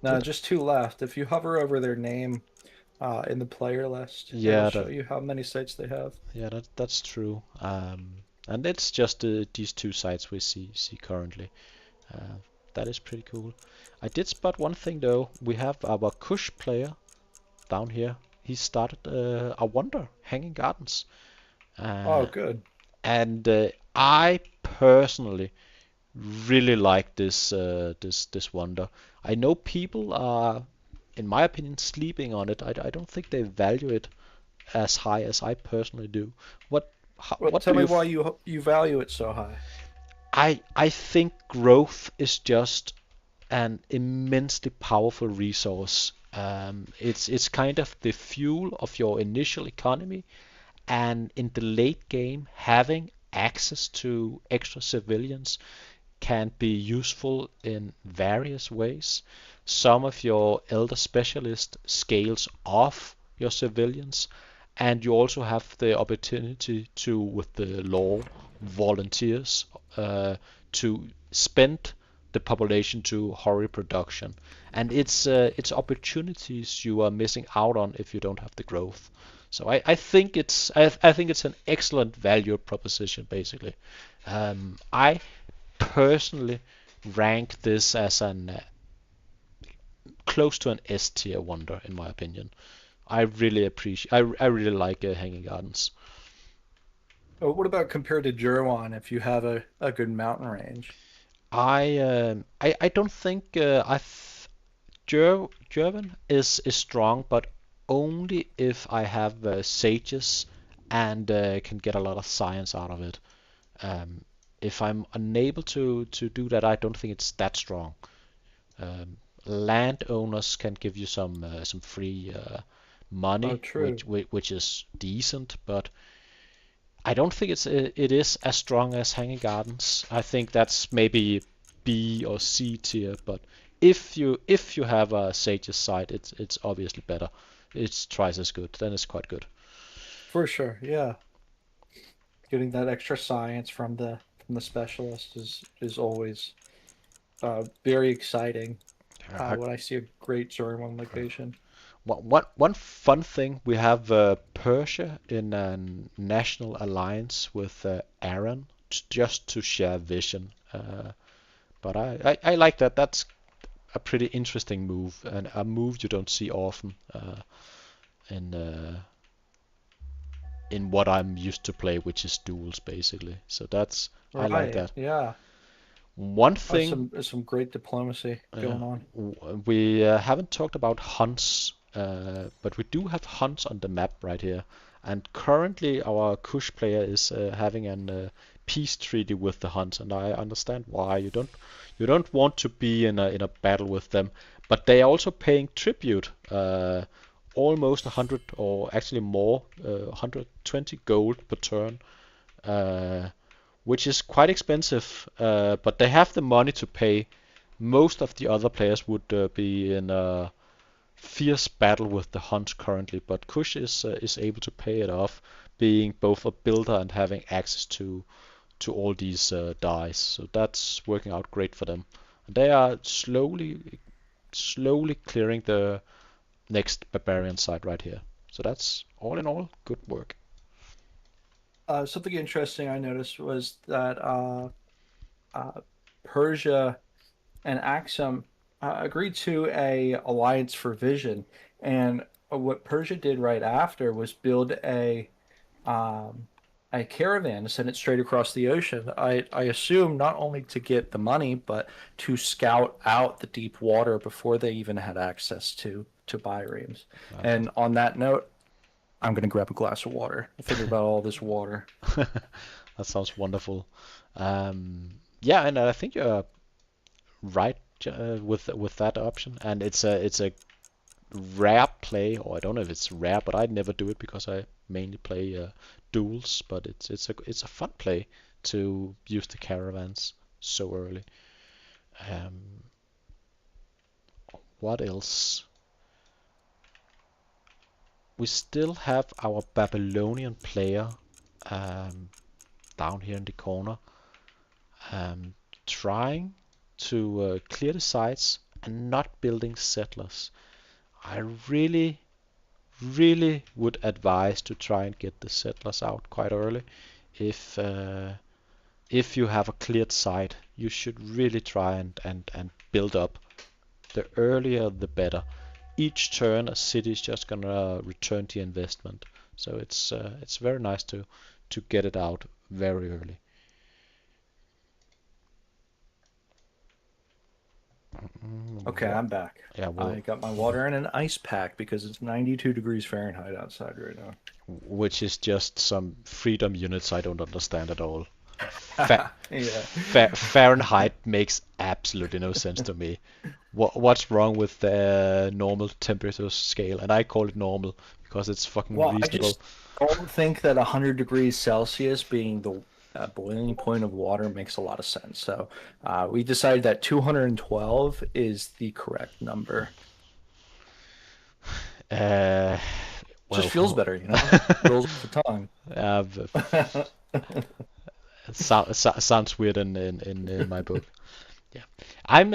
No, Did just two left. If you hover over their name in the player list, it'll yeah show that you how many sites they have. yeah that's true. And it's just these two sites we see currently. Uh, that is pretty cool. I did spot one thing though. We have our Kush player down here. He started a wonder, Hanging Gardens. Oh, Uh, good. and I personally really like this wonder. I know people are, in my opinion, sleeping on it. I don't think they value it as high as I personally do. Well, What tell do me you? why you value it so high. I think growth is just an immensely powerful resource. It's kind of the fuel of your initial economy, and in the late game, having access to extra civilians can be useful in various ways. Some of your elder specialist scales off your civilians, and you also have the opportunity to, with the law, volunteers to spend the population to hurry production. And it's opportunities you are missing out on if you don't have the growth. So I think it's an excellent value proposition basically. I personally rank this as an close to an S tier wonder in my opinion. I really appreciate. I really like Hanging Gardens. What about compared to Jerwan if you have a good mountain range? I don't think German is strong, but only if I have sages and can get a lot of science out of it. Um, if I'm unable to do that, I don't think it's that strong. Um, Landowners can give you some free Oh, money, true. which is decent, but I don't think it is as strong as Hanging Gardens. I think that's maybe B or C tier, but if you have a Sage's side, it's obviously better. It's twice as good. Then it's quite good. For sure. Yeah. Getting that extra science from the specialist is always very exciting Uh, when I see a great Jerwan location. one fun thing, we have Persia in a national alliance with Aaron just to share vision. But I like that. That's a pretty interesting move and a move you don't see often in in what I'm used to play, which is duels basically. So that's I like Right. that. Yeah. One Oh, thing some great diplomacy uh, going on. we haven't talked about hunts, but we do have hunts on the map right here. And currently our Kush player is having an peace treaty with the Huns, and I understand why. You don't want to be in a battle with them, but they are also paying tribute, almost 100 or actually more, 120 gold per turn, uh, which is quite expensive. But they have the money to pay. Most of the other players would be in a fierce battle with the Huns currently, but Kush is able to pay it off, being both a builder and having access to all these dice. So that's working out great for them. They are slowly clearing the next barbarian side right here. So that's all in all good work. Something interesting I noticed was that uh, Persia and Axum agreed to a alliance for vision, and what Persia did right after was build um, a caravan to send it straight across the ocean. I assume not only to get the money, but to scout out the deep water before they even had access to biremes. Uh, And on that note, I'm gonna grab a glass of water. Thinking about all this water. that sounds wonderful. Yeah, and I think you're right with that option, and it's a rare play, or I don't know if it's rare, but I never do it because I mainly play duels. But it's a fun play to use the caravans so early. Um, what else? We still have our Babylonian player um, down here in the corner, um, trying to clear the sites and not building settlers. I really would advise to try and get the settlers out quite early. If uh, if you have a cleared site, you should really try and build up. The earlier the better. Each turn a city is just gonna return the investment. So it's very nice to get it out very early. Okay, What? I'm back. Yeah, I well, got my water in an ice pack because it's 92 degrees Fahrenheit outside right which is just some freedom units I don't understand at all. now. Yeah. Fahrenheit makes absolutely no sense to me. What's wrong with the normal temperature scale? And I call it normal because it's fucking Well, I reasonable. just don't think that 100 degrees Celsius being the boiling point of water makes a lot of sense. So we decided that 212 is the correct number. Uh, Just feels well, better, you know? Rolls off the tongue. uh, sounds weird in my book. Yeah, I'm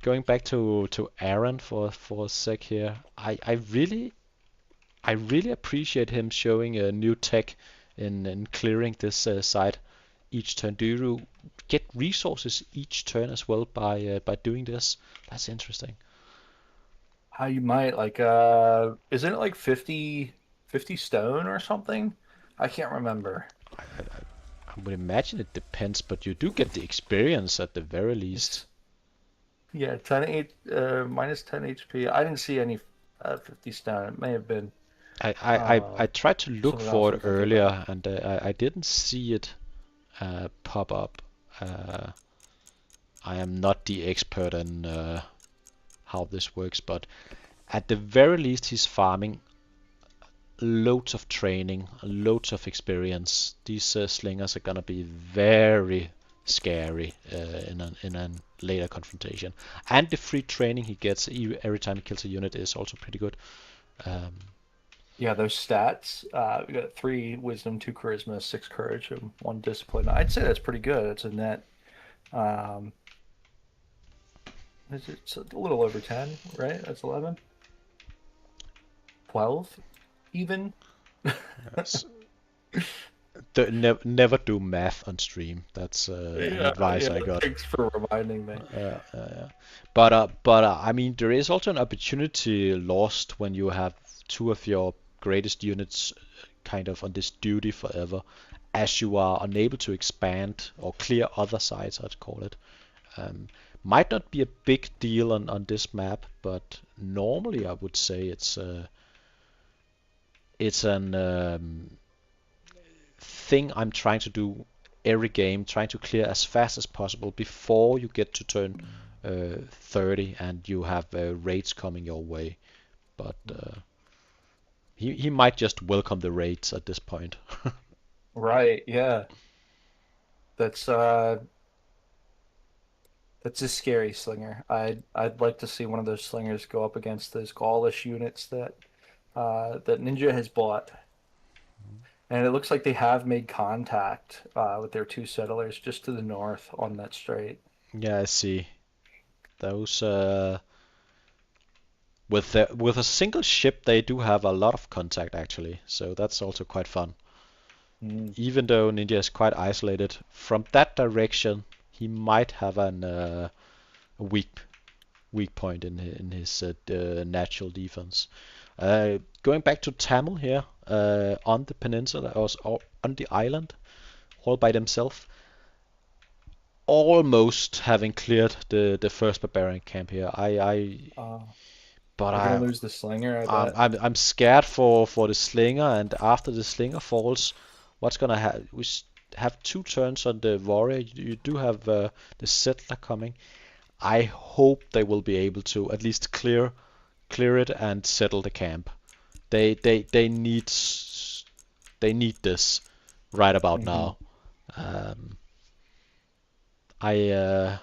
going back to Aaron for a sec here. I really appreciate him showing a new tech in clearing this site each turn. Do you get resources each turn as well by doing this? That's interesting. How you might like isn't it like 50 stone or something? I can't remember. I would imagine it depends, but you do get the experience at the very least. It's yeah, 10 8 minus 10 HP. I didn't see any 50 stone. It may have been I tried to look something else for I'm it thinking about. earlier, and I didn't see it pop up. Uh, I am not the expert in how this works, but at the very least, he's farming loads of training, loads of experience. These slingers are gonna be very scary in a later confrontation. And the free training he gets every time he kills a unit is also pretty good. Um, Yeah, those stats. We got three wisdom, two charisma, six courage, and one discipline. I'd say that's pretty good. It's a net. Um, it's a little over 10, right? That's 11, 12, even. s- never do math on stream. That's an Yeah, advice yeah. I got. Thanks for reminding me. But I mean, there is also an opportunity lost when you have two of your greatest units kind of on this duty forever, as you are unable to expand or clear other sides, I'd call it. Um, might not be a big deal on this map, but normally I would say it's an thing I'm trying to do every game, trying to clear as fast as possible before you get to turn 30 and you have raids coming your way. But he might just welcome the raids at this point. Right, yeah. That's uh that's a scary slinger. I'd like to see one of those slingers go up against those Gaulish units that Ninja has bought. And it looks like they have made contact with their two settlers just to the north on that strait. Yeah, I see. Those with a single ship, they do have a lot of contact actually, so that's also quite fun. Mm. Even though Ninja is quite isolated from that direction, he might have a weak point in his natural defense. Going back to Tamil here, on the peninsula, or on the island, all by themselves, almost having cleared the first barbarian camp here. Uh, But they're gonna lose the slinger, I bet. I'm scared for the slinger, and after the slinger falls, what's gonna happen? Have 2 turns on the warrior. You do have the settler coming. I hope they will be able to at least clear it and settle the camp. They need this right about Hmm. now. Um, I uh,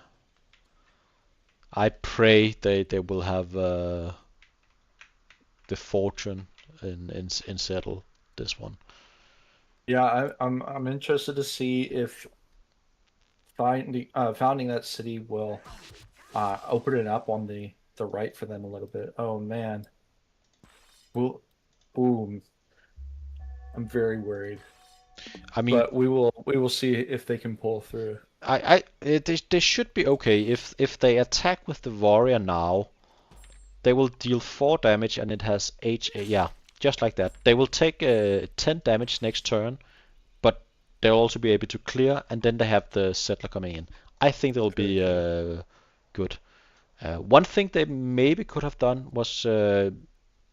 I pray they will have the fortune in settle this one. Yeah, I'm interested to see if founding that city will open it up on the right for them a little bit. Oh man, well, boom. I'm very worried, I mean, but we will see if they can pull through. they should be okay if they attack with the warrior now. They will deal 4 damage and it has yeah, just like that. They will take 10 damage next turn, but they'll also be able to clear, and then they have the settler coming in. I think they'll Good, be good. good. One thing they maybe could have done was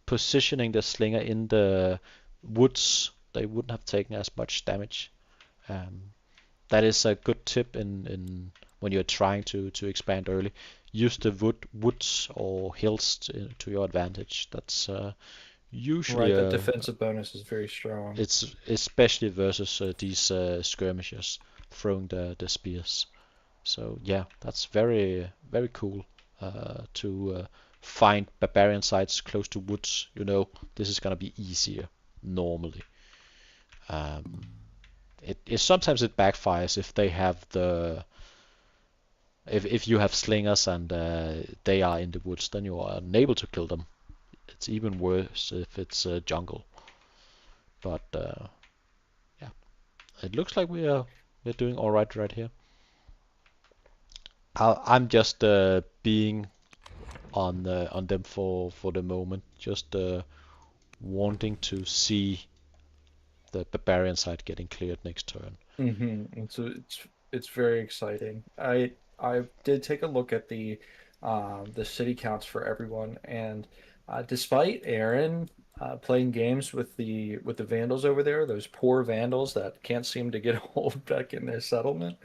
positioning the slinger in the woods. They wouldn't have taken as much damage. Um, that is a good tip in when you're trying to expand early. Use the woods or hills to your advantage. That's usually Right, that defensive bonus is very strong. it's especially versus these skirmishers throwing the spears. So yeah, that's very cool to find barbarian sites close to woods. You know, this is gonna be easier normally. Um, sometimes it backfires if they have the if you have slingers and they are in the woods, then you are unable to kill them. It's even worse if it's jungle. But yeah, it looks like we're doing all right here. I'm just being on them for the moment, just wanting to see the barbarian side getting cleared next turn. And so it's very exciting. I did take a look at the city counts for everyone, and despite Aaron playing games with the Vandals over there, those poor Vandals that can't seem to get a hold back in their settlement,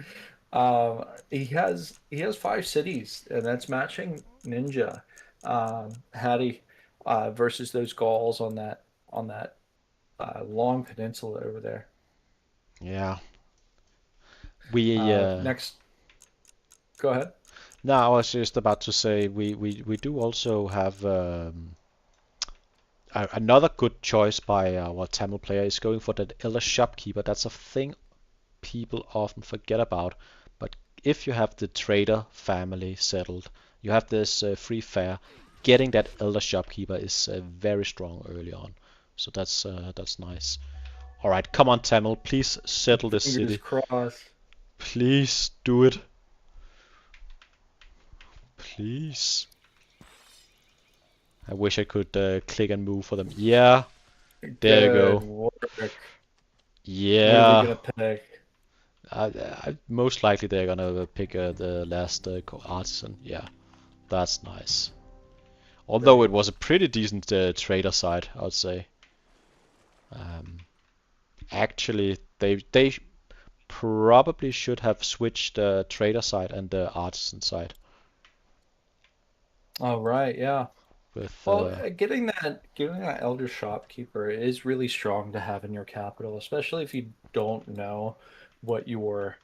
he has 5 cities, and that's matching Ninja, Hattie, versus those Gauls on that long peninsula over there. Yeah, we Next, go ahead. no, I was just about to say we do also have another good choice by our Tamil player is going for that Elder Shopkeeper. That's a thing people often forget about. But if you have the trader family settled, you have this free fare. Getting that Elder Shopkeeper is very strong early on. So that's nice. All right, come on, Tamil, please settle this Fingers city. crossed. Please do it. Please. I wish I could click and move for them. Yeah, There you Good go. work. What are they Yeah. gonna pick? Most likely they're gonna pick the last artisan. Yeah, that's nice. Although it Great. was a pretty decent trader side, I would say. Um, Actually, they probably should have switched the trader side and the artisan side All right, yeah. with Well, getting that elder shopkeeper is really strong to have in your capital, especially if you don't know what your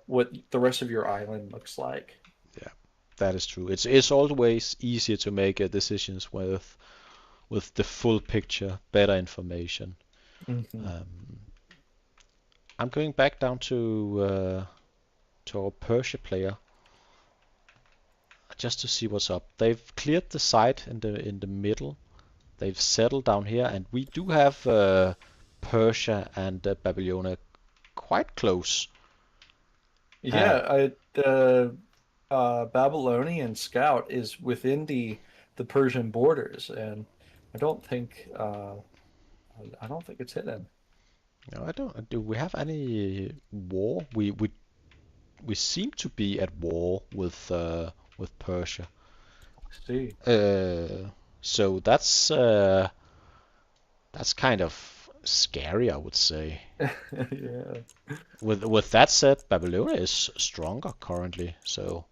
what the rest of your island looks like. yeah, that is true. It's always easier to make decisions with the full picture, better information. Hmm. Um, I'm going back down to our Persia player just to see what's up. They've cleared the site in the middle. They've settled down here, and we do have Persia and Babylonia quite close. Uh, Yeah, the Babylonian scout is within the Persian borders, and I don't think I don't think it's hidden. no, I don't. Do we have any war? We seem to be at war with Persia. See. Uh, so that's kind of scary, I would say. Yeah. With that said, Babylonia is stronger currently, so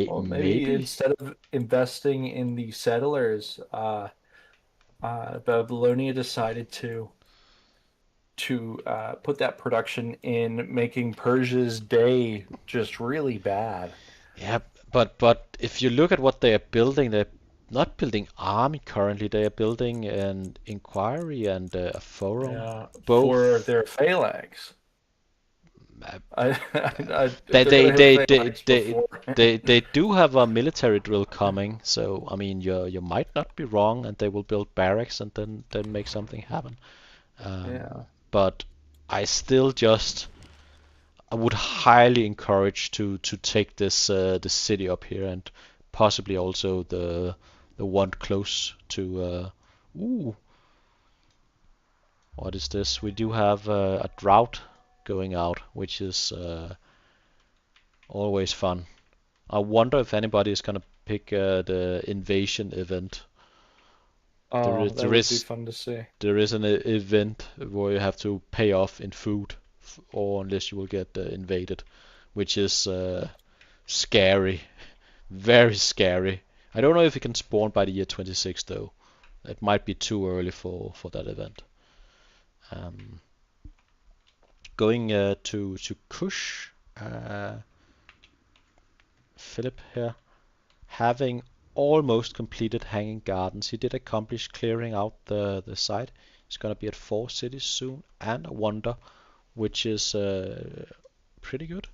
Well, maybe maybe. instead of investing in the settlers, Babylonia decided to put that production in making Persia's day just really bad. Yeah, but if you look at what they are building, they're not building army currently. They are building an inquiry and a forum. Yeah, for Both. their phalanx. uh, If They they're they gonna hit a they they phalanx they before, they do have a military drill coming. So I mean, you might not be wrong, and they will build barracks and then make something happen. yeah. But I still just I would highly encourage to take this city up here and possibly also the one close to ooh, what is this? We do have a drought going out, which is always fun. I wonder if anybody is gonna pick the invasion event. There Oh, is that there would be is fun to see. there is an event where you have to pay off in food, or unless you will get invaded, which is scary. Very scary. I don't know if it can spawn by the year 26 though. It might be too early for that event. Um, Going to Kush, Philip here, having almost completed Hanging Gardens. He did accomplish clearing out the site. He's gonna be at 4 cities soon, and a wonder, which is pretty good.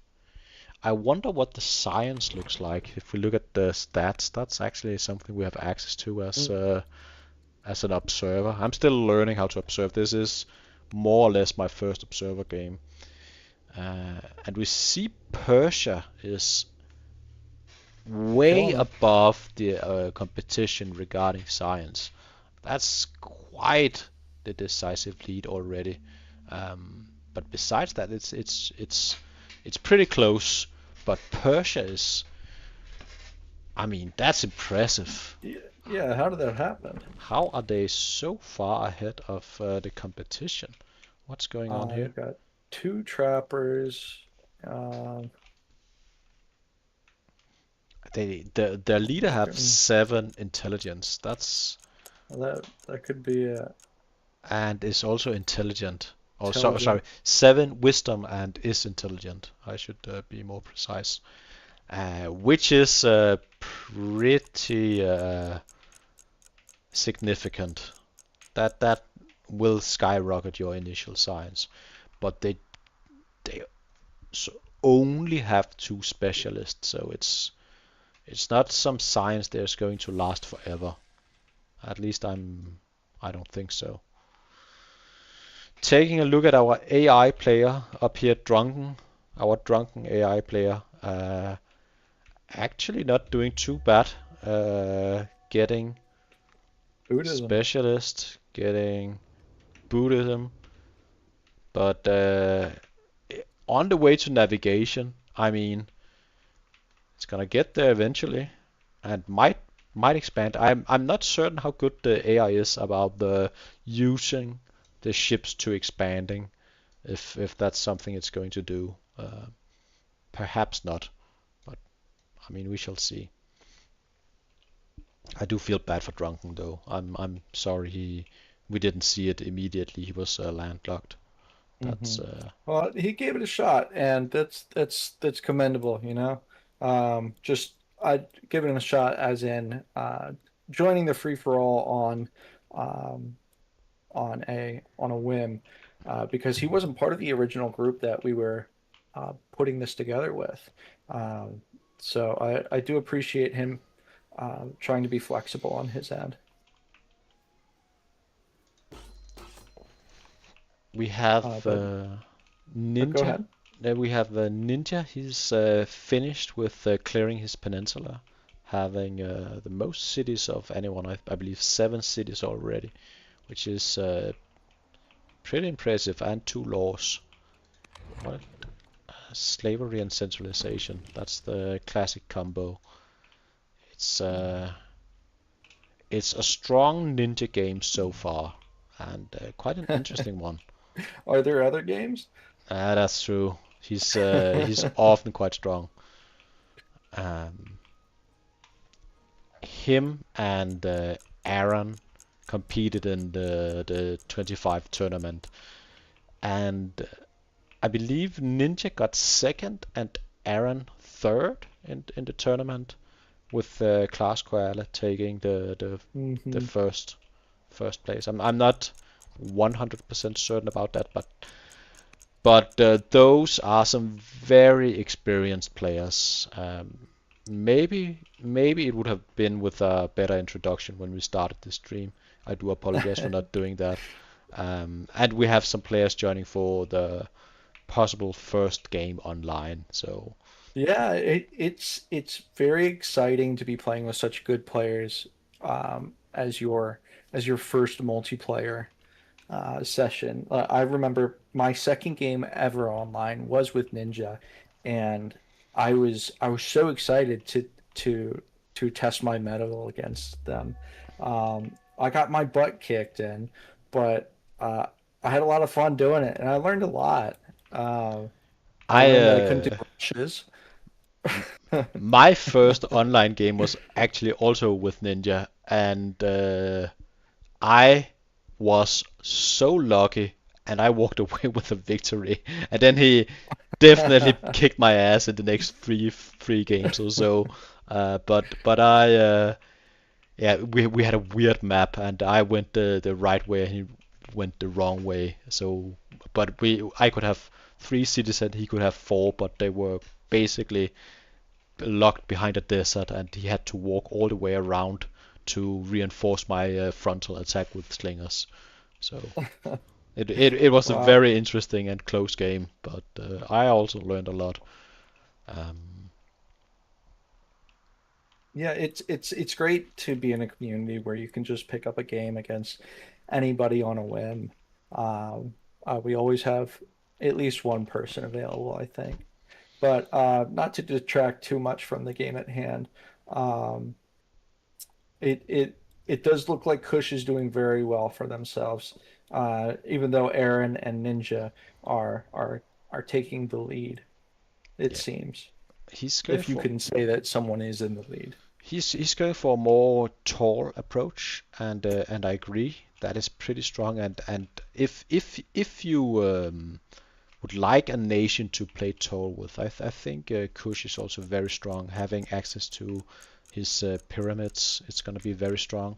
I wonder what the science looks like. If we look at the stats, that's actually something we have access to as an observer. I'm still learning how to observe. This is more or less my first observer game. And we see Persia is way Killing them. above the competition regarding science. That's quite the decisive lead already. But besides that, it's pretty close. But Persia is, I mean, that's impressive. Yeah, how did that happen? How are they so far ahead of the competition? What's going on here? They've got two trappers. Um, Their leader have and 7 intelligence. That's that could be and is also intelligent. Oh, sorry, intelligent. 7 wisdom and is intelligent. I should be more precise. Which is pretty significant. That will skyrocket your initial science. But they only have 2 specialists, so it's not some science that's going to last forever. At least I don't think so. Taking a look at our AI player up here, our drunken AI player, actually not doing too bad. Getting Buddhism. Specialist getting Buddhism, but on the way to navigation, I mean, it's gonna get there eventually, and might expand. I'm not certain how good the AI is about the using the ships to expanding. If that's something it's going to do, perhaps not. But I mean, we shall see. I do feel bad for Drunken though. I'm sorry we didn't see it immediately. He was landlocked. That's Well, he gave it a shot, and that's commendable, you know. Just I'd give it a shot, as in joining the free for all um, on a whim, because he wasn't part of the original group that we were putting this together with. Um, so I do appreciate him trying to be flexible on his end. we have But go Ninja. ahead. We have Ninja. He's finished with clearing his peninsula, having the most cities of anyone. I believe 7 cities already, which is pretty impressive, and 2 laws. What? Slavery and centralization. That's the classic combo. It's uh, it's a strong ninja game so far, and quite an interesting one. Are there other games? That's true. He's often quite strong. Um, him and Aaron competed in the 25 tournament, and I believe Ninja got second and Aaron third in the tournament, with Class Koala taking the Hmm. first place. I'm not 100% certain about that, but those are some very experienced players. Maybe it would have been with a better introduction when we started the stream. I do apologize for not doing that. And we have some players joining for the possible first game online. So Yeah, it's very exciting to be playing with such good players as your first multiplayer session. I remember my second game ever online was with Ninja, and I was so excited to to test my mettle against them. I got my butt kicked in, but I had a lot of fun doing it, and I learned a lot. I I learned that I couldn't do rushes. my first online game was actually also with Ninja, and I was so lucky, and I walked away with a victory. And then he definitely kicked my ass in the next three games or so. But I yeah, we had a weird map, and I went the right way and he went the wrong way. So but we I could have 3 cities and he could have 4, but they were basically locked behind a desert, and he had to walk all the way around to reinforce my frontal attack with slingers. So it was a Wow. very interesting and close game, but I also learned a lot. Um, Yeah, it's great to be in a community where you can just pick up a game against anybody on a whim. We always have at least one person available, I think. But not to detract too much from the game at hand, um, it does look like Kush is doing very well for themselves, even though Aaron and Ninja are are are taking the lead, it yeah, seems. he's going If you for can say that someone is in the lead. he's going for a more tall approach, and I agree that is pretty strong. And if you would like a nation to play tall with, I think Kush is also very strong. Having access to his pyramids, it's going to be very strong.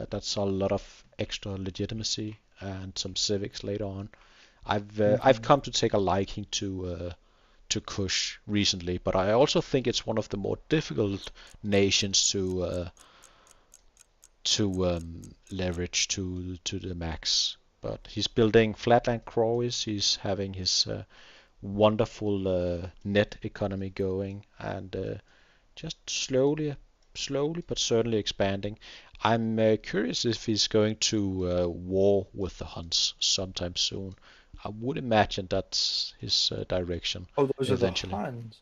That's a lot of extra legitimacy and some civics later on. I've Hmm. come to take a liking to Kush recently, but I also think it's one of the more difficult nations to leverage to the max. But he's building flatland quarries. He's having his wonderful net economy going, and just slowly slowly but certainly expanding. I'm curious if he's going to war with the Huns sometime soon. I would imagine that's his direction Oh, those are the eventually. Huns.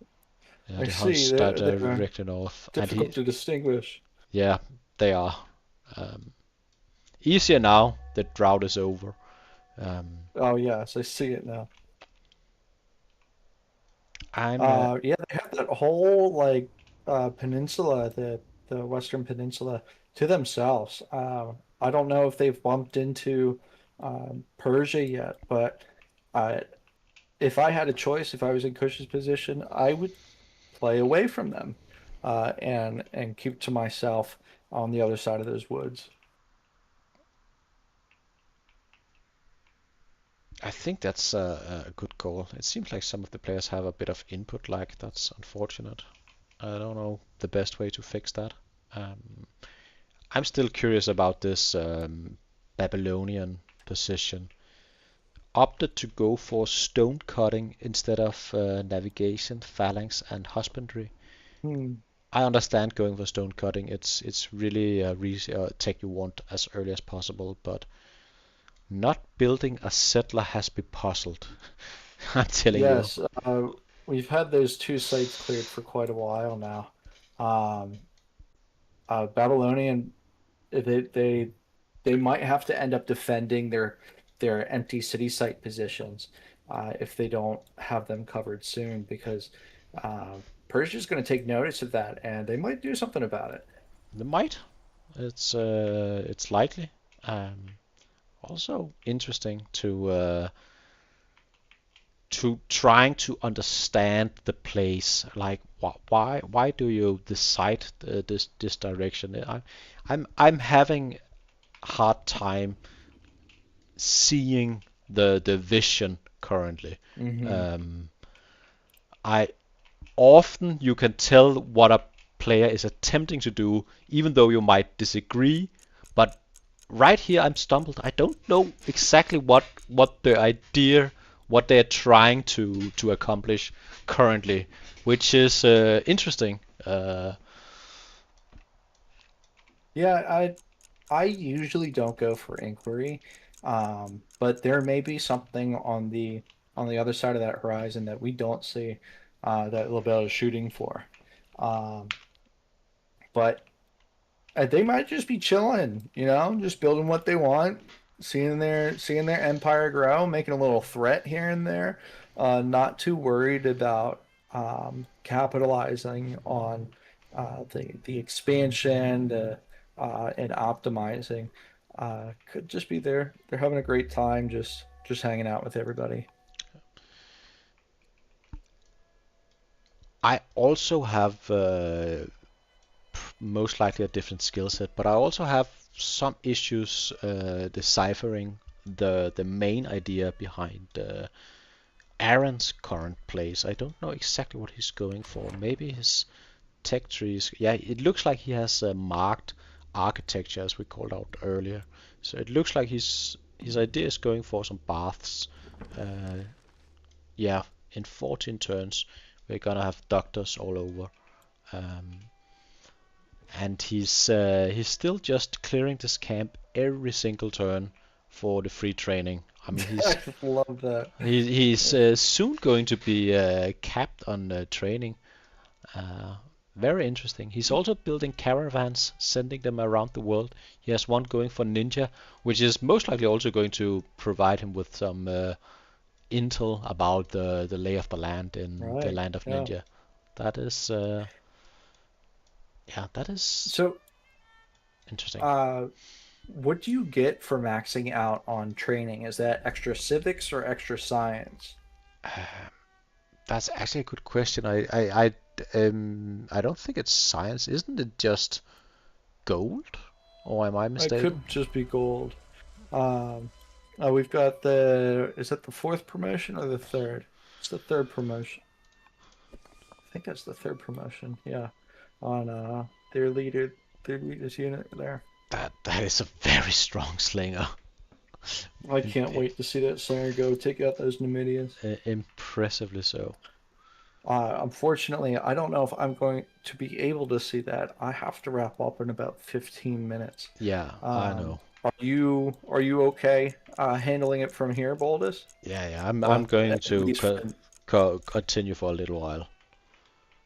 Yeah, I the Huns see. start They're directly north, and difficult to distinguish. yeah, they are. Um, Easier now. The drought is over. Um, Oh yes, I see it now. I'm Yeah, they have that whole like peninsula, the Western Peninsula to themselves. I don't know if they've bumped into Persia yet, but uh, if I had a choice, if I was in Cush's position, I would play away from them and keep to myself on the other side of those woods. I think that's a good call. It seems like some of the players have a bit of input lag. That's unfortunate. I don't know the best way to fix that. Um, I'm still curious about this Babylonian position. Opted to go for stone cutting instead of navigation, phalanx, and husbandry. Hmm. I understand going for stone cutting. It's really a tech you want as early as possible, but not building a settler has been puzzled. I'm telling you. Yes, we've had those two sites cleared for quite a while now. Um, Babylonian, they they might have to end up defending their empty city site positions if they don't have them covered soon, because Persia's going to take notice of that, and they might do something about it. The might. It's likely. Also interesting to trying to understand the place. Like why do you decide this direction? I'm having hard time seeing the vision currently. Hmm. Um, I often you can tell what a player is attempting to do, even though you might disagree. But right here, I'm stumbled. I don't know exactly what the idea, what they're trying to accomplish currently, which is interesting. Yeah, I usually don't go for inquiry, but there may be something on the other side of that horizon that we don't see that Labelle is shooting for. Um, but they might just be chilling, just building what they want, seeing their empire grow, making a little threat here and there, not too worried about capitalizing on the expansion and optimizing. Could just be there. They're having a great time, just hanging out with everybody. I also have most likely a different skill set, but I also have some issues deciphering the main idea behind Aaron's current plays. I don't know exactly what he's going for. Maybe his tech trees. Yeah, it looks like he has marked architecture as we called out earlier. So it looks like his idea is going for some baths. Uh, yeah, in 14 turns we're gonna have doctors all over. Um, and he's still just clearing this camp every single turn for the free training. I mean, I love that. he's soon going to be capped on training. Uh, Very interesting. He's also building caravans, sending them around the world. He has one going for ninja, which is most likely also going to provide him with some intel about the lay of the land in the Right. land of Yeah. ninja. That is, yeah, that is So, interesting. uh, what do you get for maxing out on training? Is that extra civics or extra science? That's actually a good question. I don't think it's science. Isn't it just gold? Or am I It mistaken? could just be gold. Um, we've got is that the fourth promotion or the third? It's the third promotion. I think that's the third promotion. Yeah, on their leader, their leader's unit there. That is a very strong slinger. I Im- can't wait to see that Slayer go take out those Numidians. Impressively so. Unfortunately, I don't know if I'm going to be able to see that. I have to wrap up in about 15 minutes. Yeah, I know. Are you okay handling it from here, Boldus? Yeah, yeah. Well, I'm going at to least for continue for a little while.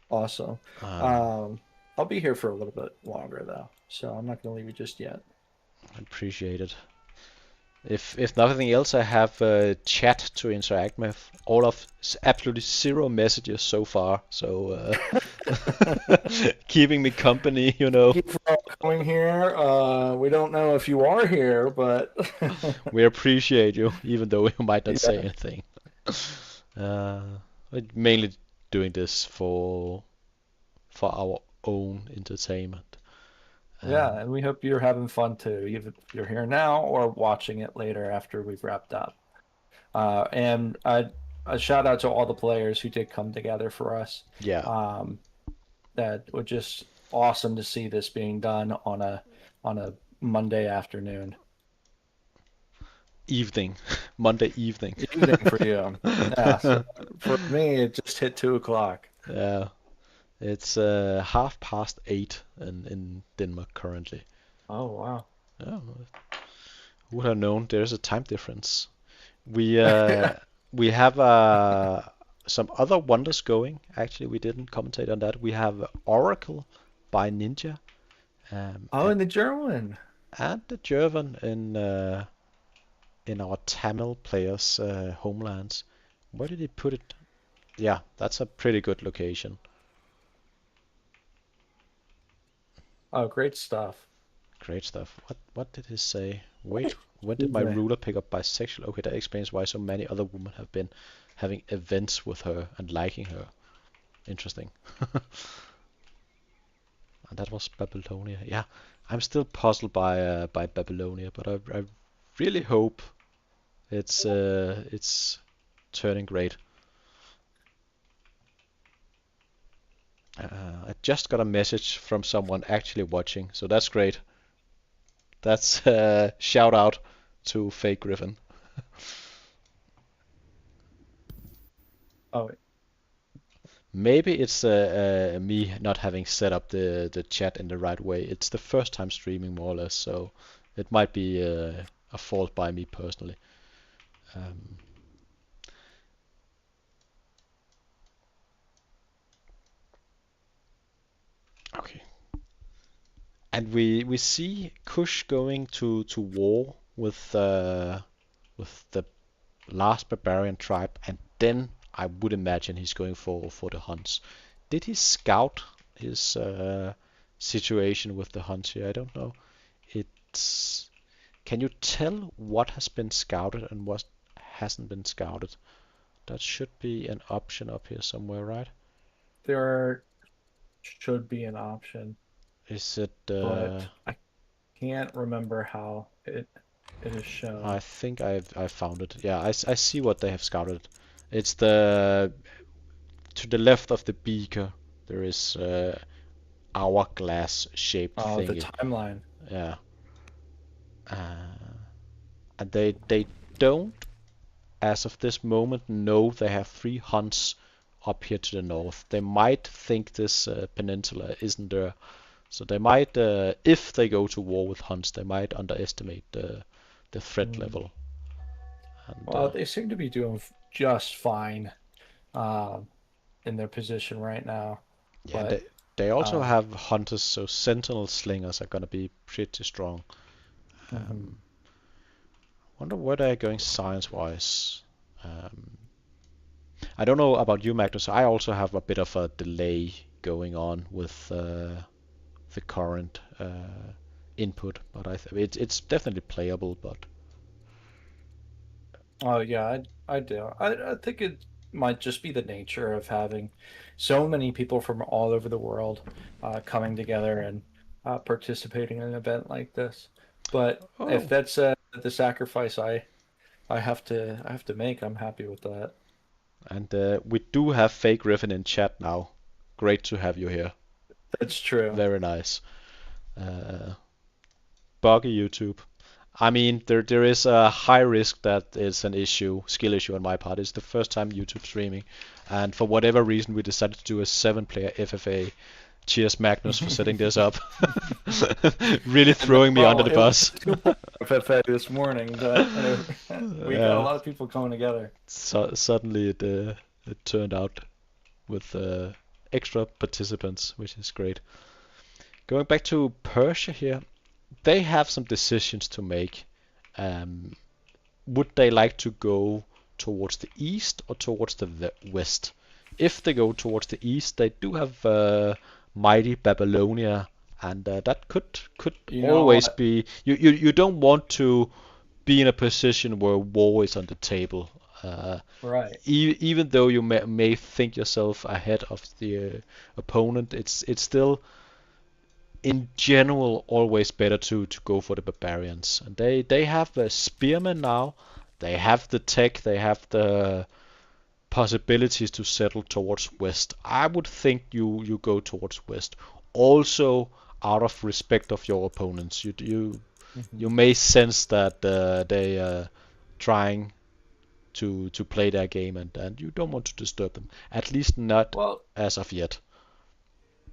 awesome. Um, Um, I'll be here for a little bit longer though, so I'm not going to leave you just yet. I appreciate it. If nothing else, I have chat to interact with. All of absolutely zero messages so far, so keeping me company, you know. Thank you for coming here. We don't know if you are here, but We appreciate you, even though you might not say yeah, anything. Uh, we're mainly doing this for our own entertainment. yeah, Um, and we hope you're having fun too, even if you're here now or watching it later after we've wrapped up. And a shout out to all the players who did come together for us. yeah, Um, that was just awesome to see this being done on a Monday afternoon. evening, Monday evening. Evening for you. Yeah, so for me it just hit 2 o'clock. Yeah, it's 8:30 in Denmark currently. Oh wow. Oh, who would have known there's a time difference? We uh, we have some other wonders going. Actually, we didn't commentate on that. We have Oracle by Ninja, um, Oh, and and the German. and the German in our Tamil players' homelands. Where did he put it? Yeah, that's a pretty good location. Oh, great stuff. Great stuff. What did he say? Wait, when did Excuse my me. ruler pick up bisexual? Okay, that explains why so many other women have been having events with her and liking her. Interesting. And that was Babylonia. Yeah, I'm still puzzled by Babylonia, but I really hope it's turning great. I just got a message from someone actually watching, so that's great. That's shout out to Fake Griffin. Oh, Maybe it's me not having set up the chat in the right way. It's the first time streaming more or less, so it might be a fault by me personally. Um, okay. And we see Kush going to war with the last barbarian tribe, and then I would imagine he's going for the hunts. Did he scout his situation with the hunts here? I don't know. It's Can you tell what has been scouted and what hasn't been scouted? That should be an option up here somewhere, right? there should be an option, Is it? but I can't remember how it is I shown. think I found it. Yeah, I see what they have scouted. It's the to the left of the beaker. There is hourglass shaped Oh, the thingy. timeline. Yeah. Uh, and they don't, as of this moment, know they have three hunts up here to the north. They might think this peninsula isn't there, so they might, if they go to war with hunts, they might underestimate the threat Hmm. level. And Well, they seem to be doing just fine um, in their position right now, yeah, but they also um, have hunters, so sentinel slingers are gonna be pretty strong. mhm. Um, Wonder where they're going science-wise. Um, I don't know about you, Magnus. I also have a bit of a delay going on with the current input, but it's definitely playable. But Oh yeah, I do. I think it might just be the nature of having so many people from all over the world coming together and participating in an event like this. But if oh, that's the sacrifice I have to make, I'm happy with that. and we do have Fake Griffin in chat now. Great to have you here. That's true. Very nice. Uh, Buggy YouTube. I mean, there is a high risk that it's an issue, skill issue on my part. It's the first time YouTube streaming. and for whatever reason we decided to do a 7-player FFA. Cheers, Magnus, for setting this up. Really And throwing me under well, the it was bus. a two-player FFA this morning, but we got a Yeah. lot of people coming together. So suddenly it turned out with extra participants, which is great. Going back to Persia here, they have some decisions to make. Um, would they like to go towards the east or towards the west? If they go towards the east, they do have mighty Babylonia, and that could You know always what? be. You don't want to be in a position where war is on the table. Uh, Right. even though you may think yourself ahead of the opponent, it's still in general always better to go for the barbarians. And they have the spearmen now. They have the tech. They have the possibilities to settle towards west. I would think you go towards west. Also, out of respect of your opponents, you Hmm. may sense that they are trying to play their game, and you don't want to disturb them. At least not Well, as of yet.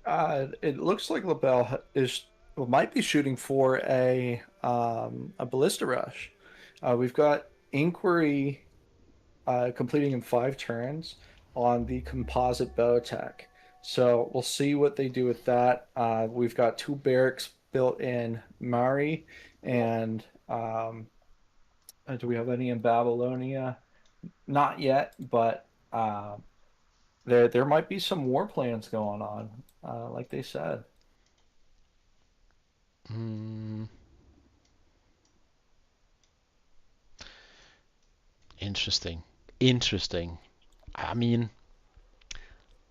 it looks like LaBelle is well, might be shooting for a ballista rush. We've got Inquiry completing in 5 turns on the composite bow tech. So we'll see what they do with that. We've got 2 barracks built in Mari, and do we have any in Babylonia? Not yet, but there might be some war plans going on, like they said. Hmm, interesting. Interesting. I mean,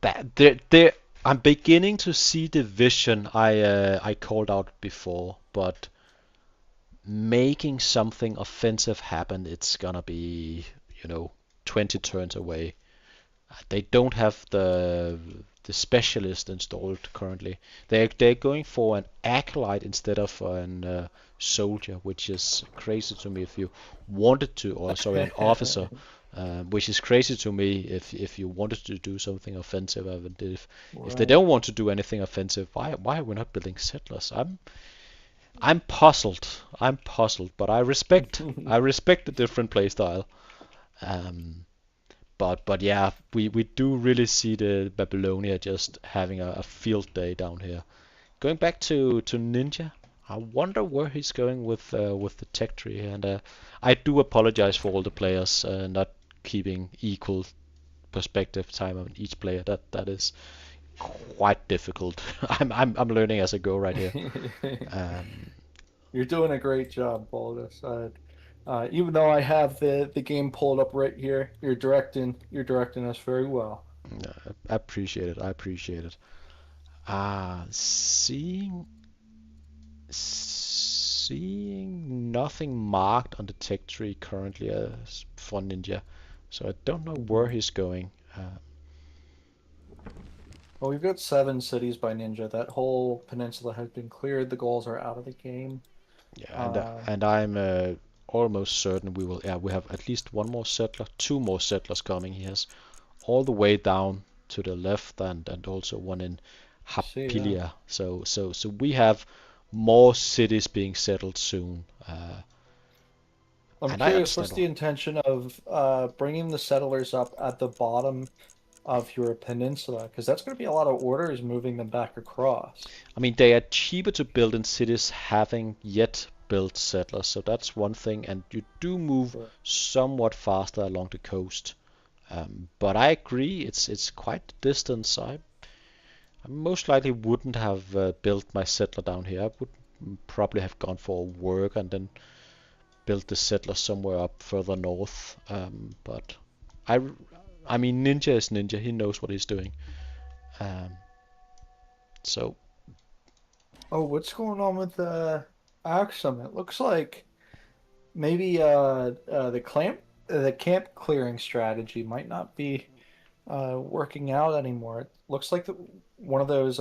that there I'm beginning to see the vision I called out before, but making something offensive happen, it's gonna be, you know, 20 turns away. They don't have the specialist installed currently. They're going for an acolyte instead of an soldier, which is crazy to me. If you wanted to, or sorry, an officer, which is crazy to me. If you wanted to do something offensive, if they Right. don't want to do anything offensive, why are we not building settlers? I'm puzzled. I'm puzzled, but I respect the different playstyle. Um, but yeah, we do really see the Babylonia just having a field day down here. Going back to Ninja, I wonder where he's going with the tech tree, and I do apologize for all the players not keeping equal perspective time on each player. That is quite difficult. I'm learning as I go right here. Um, You're doing a great job, Boldus. Even though I have the game pulled up right here, you're directing us very well. I appreciate it. I appreciate it. Ah, seeing nothing marked on the tech tree currently as for Ninja, so I don't know where Hmm. he's going. Well, we've got 7 cities by Ninja. That whole peninsula has been cleared. The goals are out of the game. Yeah, Uh, and I'm almost certain we will. Yeah, we have at least one more settler, two more settlers coming. He has all the way down to the left, and also one in see, yeah. Hapilia. So we have more cities being settled soon. I'm And I curious, what's understand the why. intention of bringing the settlers up at the bottom of your peninsula? Because that's going to be a lot of orders moving them back across. I mean, they are cheaper to build in cities having yet built settlers, so that's one thing, and you do move Sure. somewhat faster along the coast. But I agree, it's quite the distance. I most likely wouldn't have built my settler down here. I would probably have gone for work and then built the settler somewhere up further north. But I, I mean, Ninja is Ninja. He knows what he's doing. Um, so Oh, what's going on with Axum? It looks like maybe the camp clearing strategy might not be working out anymore. It looks like one of those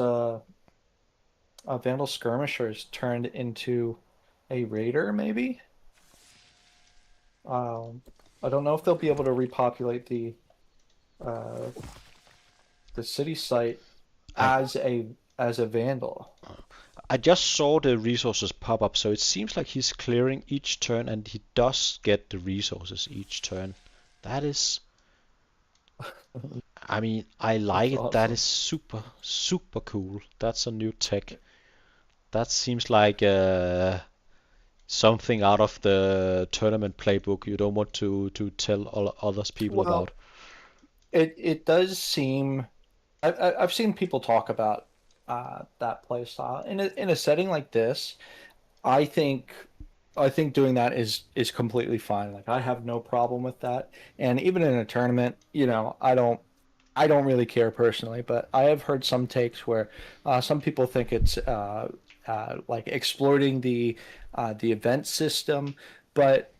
Vandal skirmishers turned into a raider, maybe. Um, I don't know if they'll be able to repopulate the uh, the city site I as a vandal. I just saw the resources pop up, so it seems like he's clearing each turn, and he does get the resources each turn. That is, I mean, I like That's it. That awesome. is super, super cool. That's a new tech. That seems like something out of the tournament playbook you don't want to tell all others people about. Well, it does seem I've seen people talk about that play style in a setting like this. I think I think doing that is completely fine. Like I have no problem with that. And even in a tournament, I don't really care personally, but I have heard some takes where some people think it's like exploiting the event system. But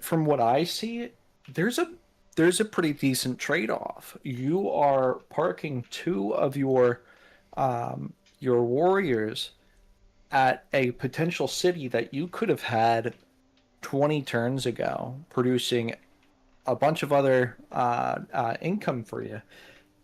from what I see, there's a there's a pretty decent trade-off. You are parking two of your warriors at a potential city that you could have had 20 turns ago, producing a bunch of other income for you.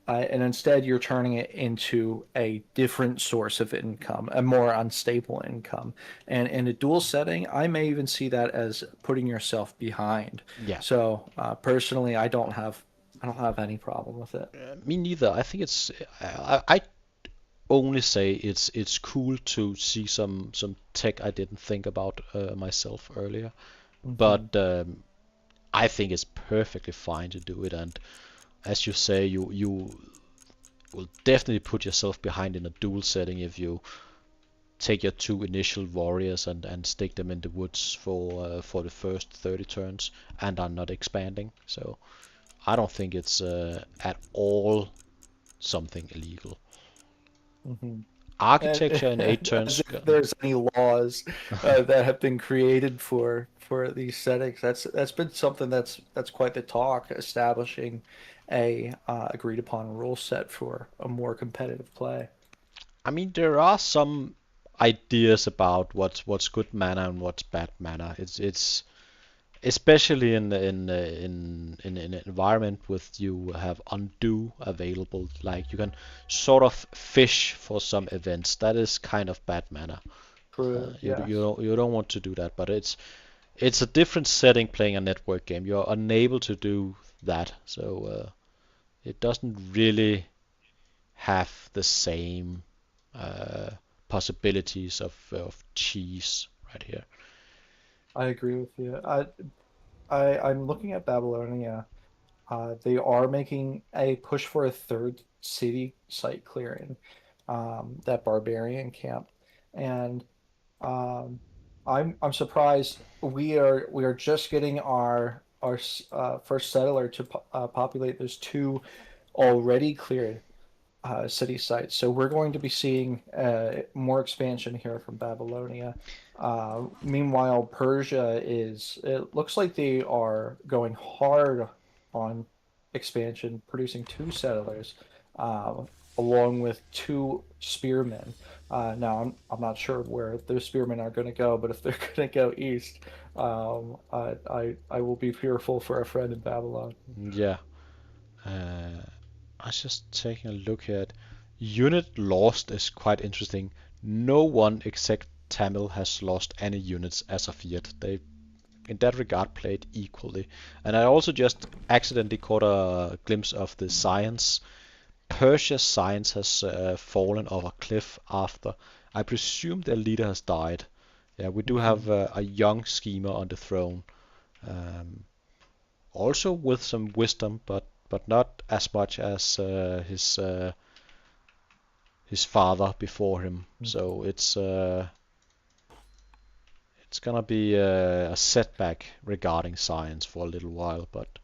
And instead, you're turning it into a different source of income, a more unstable income. And in a dual setting, I may even see that as putting yourself behind. Yeah, So personally, I don't have any problem with it. me neither. I think I only say it's cool to see some tech I didn't think about myself earlier. Hmm. But I think it's perfectly fine to do it. And as you say, you will definitely put yourself behind in a duel setting if you take your two initial warriors and stick them in the woods for the first 30 turns and are not expanding. So I don't think it's at all something illegal. Hmm. Architecture in 8 As turns. if there's any laws that have been created for these settings. That's been something that's quite the talk, establishing a agreed upon rule set for a more competitive play. I mean, there are some ideas about what's good mana and what's bad mana. It's especially in an environment with you have undo available, like you can sort of fish for some events. That is kind of bad mana. True. Yes. You don't want to do that, but it's a different setting playing a network game. You're unable to do that, so it doesn't really have the same uh, possibilities of cheese right here. I agree with you. I'm looking at Babylonia. They are making a push for a third city site clearing, that barbarian camp, and Um, I'm surprised we are just getting our first settler to populate those two already cleared city sites. So we're going to be seeing more expansion here from Babylonia. Meanwhile, Persia is it looks like they are going hard on expansion, producing two settlers, uh, along with two spearmen. Now, I'm not sure where those spearmen are going to go, but if they're going to go east, I will be fearful for a friend in Babylon. Yeah. Uh, I was just taking a look at unit lost is quite interesting. No one except Tamil has lost any units as of yet. They, in that regard, played equally. And I also just accidentally caught a glimpse of the science. Persia's science has fallen off a cliff after. I presume their leader has died. Yeah, we do have Mhm. a young schemer on the throne. Um, Also with some wisdom, but not as much as his father before him. So it's gonna be a setback regarding science for a little while. But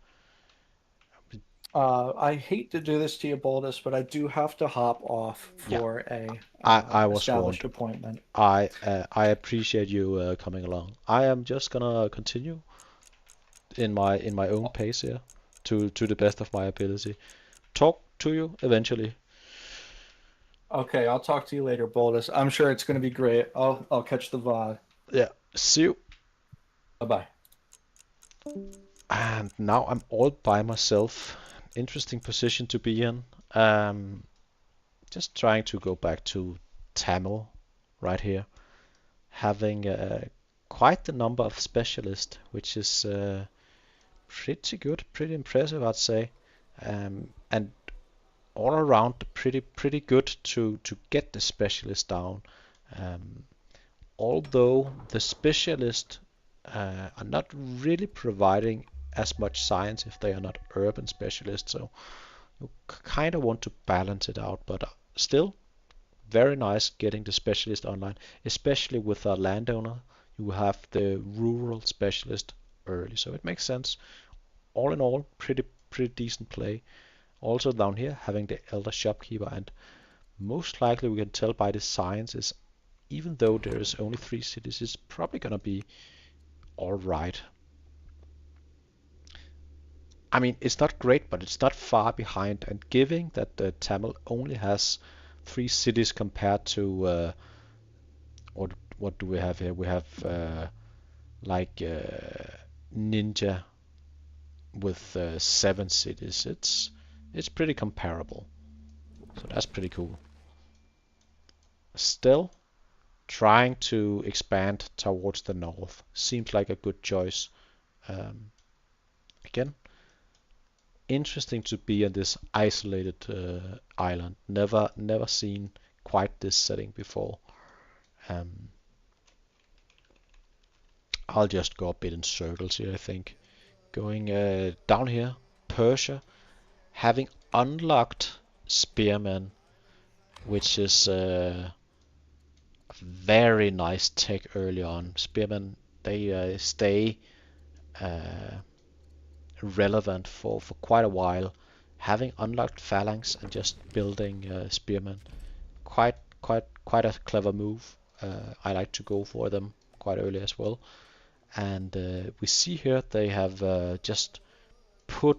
I hate to do this to you, Boldus, but I do have to hop off yeah, for a I was established warned. appointment. I appreciate you coming along. I am just gonna continue in my own pace here, to the best of my ability. Talk to you eventually. Okay, I'll talk to you later, Boldus. I'm sure it's going to be great. I'll catch the VOD. Yeah. See you. Bye bye. And now I'm all by myself Interesting position to be in. Um, just trying to go back to Tamil right here, having quite the number of specialists, which is pretty good, pretty impressive, I'd say, and all around pretty good to get the specialist down. Um, Although the specialists are not really providing as much science if they are not urban specialists, so you kind of want to balance it out, but still very nice getting the specialist online, especially with a landowner. You have the rural specialist early, so it makes sense. All in all, pretty decent play. Also down here, having the elder shopkeeper, and most likely we can tell by the signs is even though there's only 3 cities, it's probably gonna be all right. I mean, it's not great, but it's not far behind. And given that Tamil only has 3 cities compared to what do we have here? We have like Ninja with 7 cities. It's pretty comparable, so that's pretty cool. Still, trying to expand towards the north seems like a good choice. Um, Again, interesting to be on this isolated island. Never seen quite this setting before. Um, I'll just go a bit in circles here, I think. Going down here, Persia, having unlocked Spearmen, which is very nice tech early on. Spearmen, they stay uh, relevant for quite a while. Having unlocked Phalanx and just building Spearmen, quite a clever move. I like to go for them quite early as well. And we see here they have just put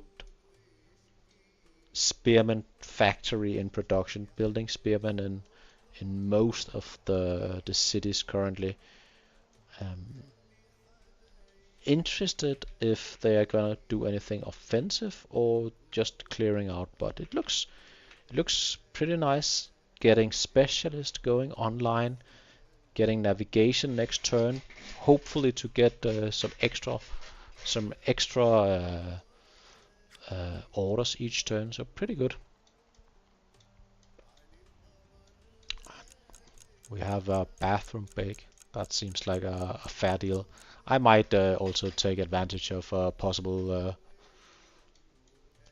Spearman factory in production, building Spearmen in most of the cities currently. Um, Interested if they are gonna do anything offensive or just clearing out, but it looks pretty nice. Getting specialist going online, getting navigation next turn, hopefully to get some extra orders each turn. So pretty good. We have a bathroom break. That seems like a fair deal. I might also take advantage of a possible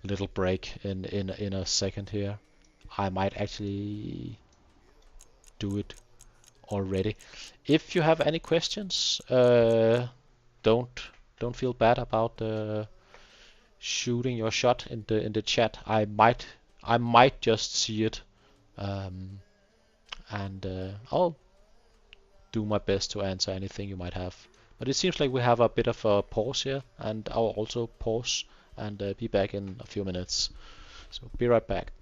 little break in a second here. I might actually do it already. If you have any questions, don't don't feel bad about shooting your shot in the chat. I might just see it, um, and I'll do my best to answer anything you might have. But it seems like we have a bit of a pause here, and I'll also pause and be back in a few minutes. So be right back.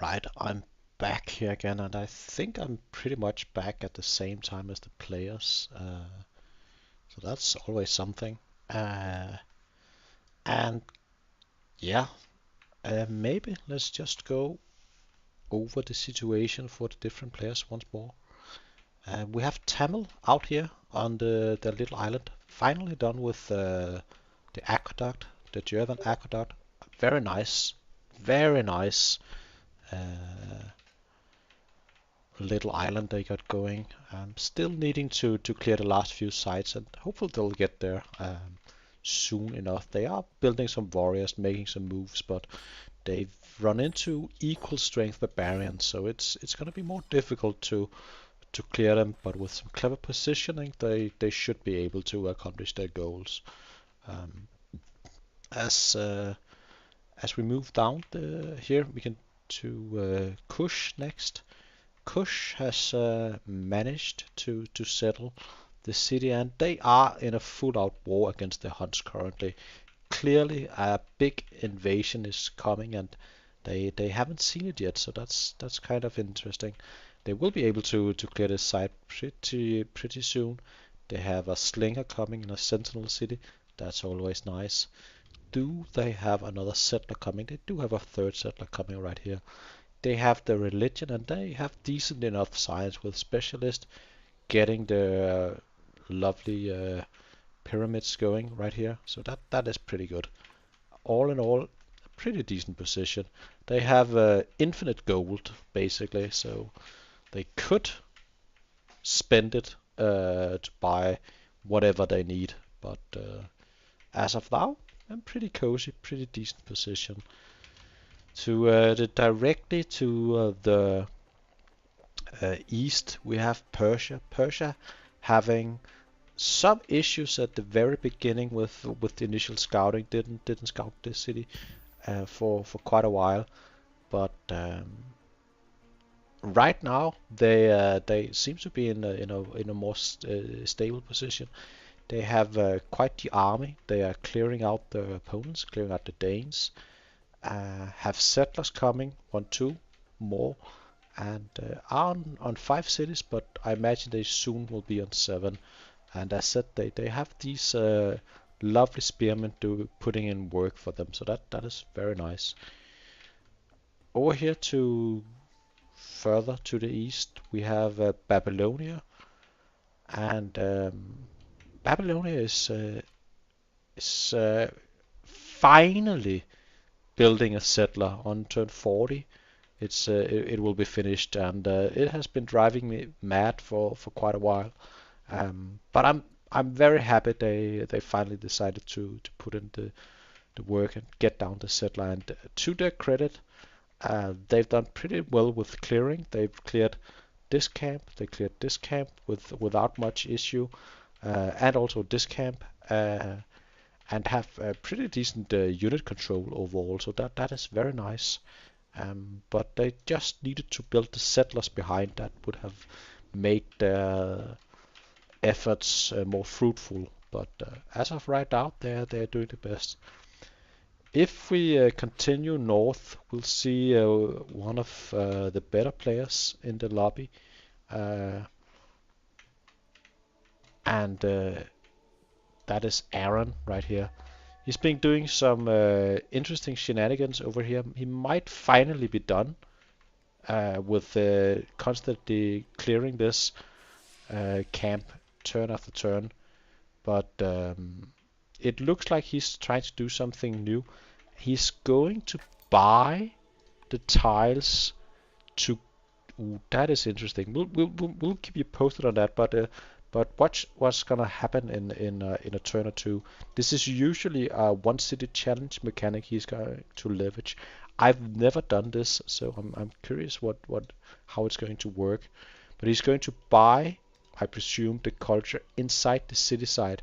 Right, I'm back here again, and I think I'm pretty much back at the same time as the players. So that's always something. Uh, and yeah, maybe let's just go over the situation for the different players once more. We have Tamil out here on the little island, finally done with the aqueduct, the German aqueduct. Very nice, very nice. Uh, Little island they got going. Still needing to clear the last few sites, and hopefully they'll get there soon enough. They are building some warriors, making some moves, but they've run into equal strength barbarians, so it's going to be more difficult to clear them. But with some clever positioning, they should be able to accomplish their goals. Um, as as we move down here, we can to Kush next. Kush has managed to settle the city, and they are in a full-out war against the Huns currently. Clearly, a big invasion is coming, and they haven't seen it yet, so that's kind of interesting. They will be able to clear this site pretty soon. They have a slinger coming in a sentinel city. That's always nice. Do they have another settler coming? They do have a third settler coming right here. They have the religion, and they have decent enough science with specialists getting the lovely pyramids going right here. So that is pretty good. All in all, a pretty decent position. They have infinite gold basically, so they could spend it to buy whatever they need. But as of now, I'm pretty cozy, pretty decent position. Directly to the east, we have Persia. Persia having some issues at the very beginning with the initial scouting. Didn't scout this city for quite a while, but right now they seem to be in a more stable position. They have quite the army. They are clearing out the opponents, clearing out the Danes. Have settlers coming, 1, 2 more, and are on 5 cities, but I imagine they soon will be on 7. And as said, they have these lovely spearmen putting in work for them, so that is very nice. Over here to further to the east, we have Babylonia, and Babylonia is finally building a settler on turn 40. It will be finished, and it has been driving me mad for quite a while. But I'm very happy they finally decided to put in the work and get down the settler. And to their credit, they've done pretty well with clearing. They've cleared this camp, they cleared this camp without much issue, and also this camp. And have pretty decent unit control overall, so that is very nice. But they just needed to build the settlers behind that would have made their efforts more fruitful. But as of right now, they're doing the best. If we continue north, we'll see one of the better players in the lobby, uh, and that is Aaron right here. He's been doing some interesting shenanigans over here. He might finally be done with constantly clearing this camp turn after turn. But it looks like he's trying to do something new. He's going to buy the tiles to. Ooh, that is interesting. We'll keep you posted on that. But watch what's gonna happen in a turn or two. This is usually a one city challenge mechanic he's going to leverage. I've never done this, so I'm curious what how it's going to work. But he's going to buy, I presume, the culture inside the city side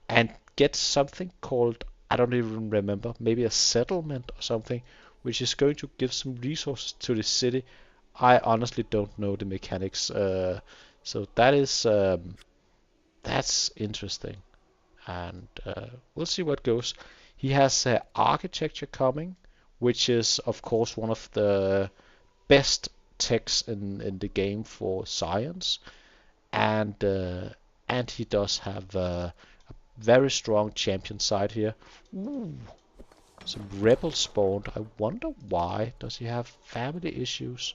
and get something called, I don't even remember, maybe a settlement or something, which is going to give some resources to the city. I honestly don't know the mechanics, so that's interesting, and we'll see what goes. He has architecture coming, which is of course one of best techs in the game for science, and he does have a very strong champion side here. Ooh, some rebels spawned. I wonder why. Does he have family issues?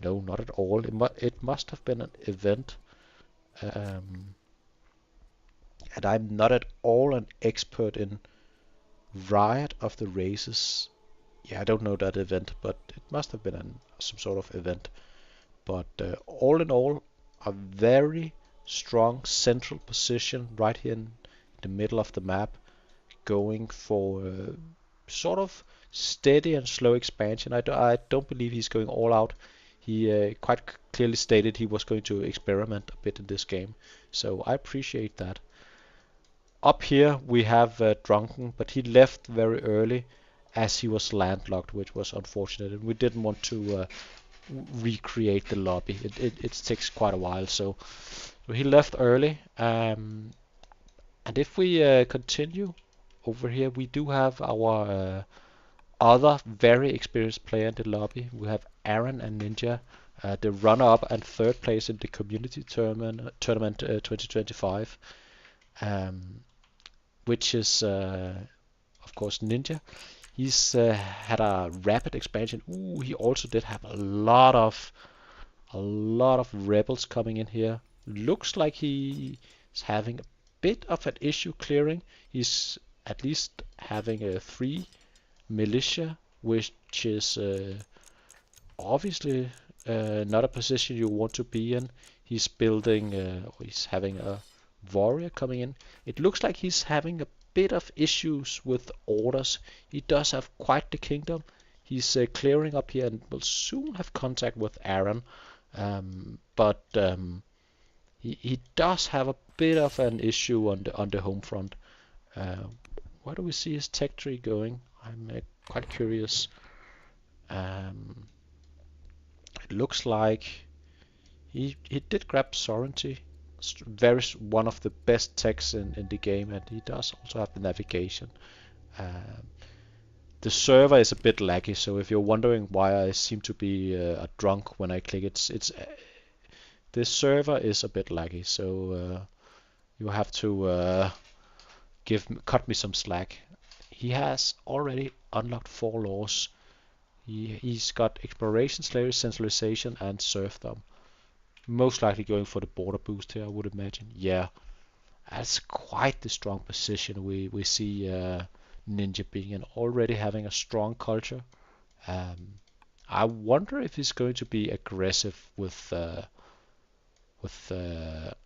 No, not at all. It must have been an event. Um, and I'm not at all an expert in Riot of the Races. Yeah, I don't know that event, but it must have been some sort of event. But all in all, a very strong central position right here in the middle of the map, going for sort of steady and slow expansion. I don't believe he's going all out. He quite clearly stated he was going to experiment a bit in this game, so I appreciate that. Up here we have Drunken, but he left very early as he was landlocked, which was unfortunate, and we didn't want to recreate the lobby. It takes quite a while, so he left early. And if we continue over here, we do have our other very experienced player in the lobby. We have Aaron and Ninja, the runner-up and third place in the community tournament 2025, which is of course Ninja. He's had a rapid expansion. Ooh, he also did have a lot of rebels coming in here. Looks like he's having a bit of an issue clearing. He's at least having a 3 militia, which is obviously not a position you want to be in. He's building, he's having a warrior coming in. It looks like he's having a bit of issues with orders. He does have quite the kingdom. He's clearing up here and will soon have contact with Aaron. But he does have a bit of an issue on the home front. Where do we see his tech tree going? I'm quite curious. It looks like he did grab sovereignty. One of the best techs in the game, and he does also have the navigation. The server is a bit laggy, so if you're wondering why I seem to be a drunk when I click, it's the server is a bit laggy, so you have to cut me some slack. He has already unlocked 4 laws. He's got exploration, slavery, centralization, and serfdom. Most likely going for the border boost here, I would imagine. Yeah, that's quite the strong position we see Ninja being in, already having a strong culture. I wonder if he's going to be aggressive with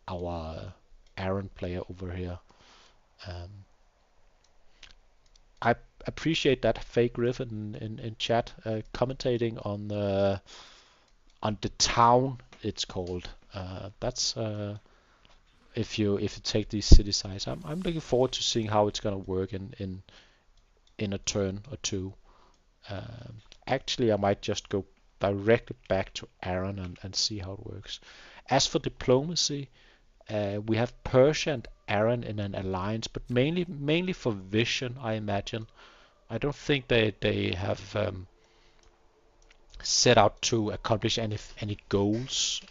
our Aaron player over here. I appreciate that fake Griffin in chat commentating on the town, it's called. That's if you take these city sites. I'm looking forward to seeing how it's gonna work in a turn or two. Actually, I might just go directly back to Aaron and see how it works. As for diplomacy, we have Persia and Aaron in an alliance, but mainly for vision, I imagine. I don't think they have set out to accomplish any goals.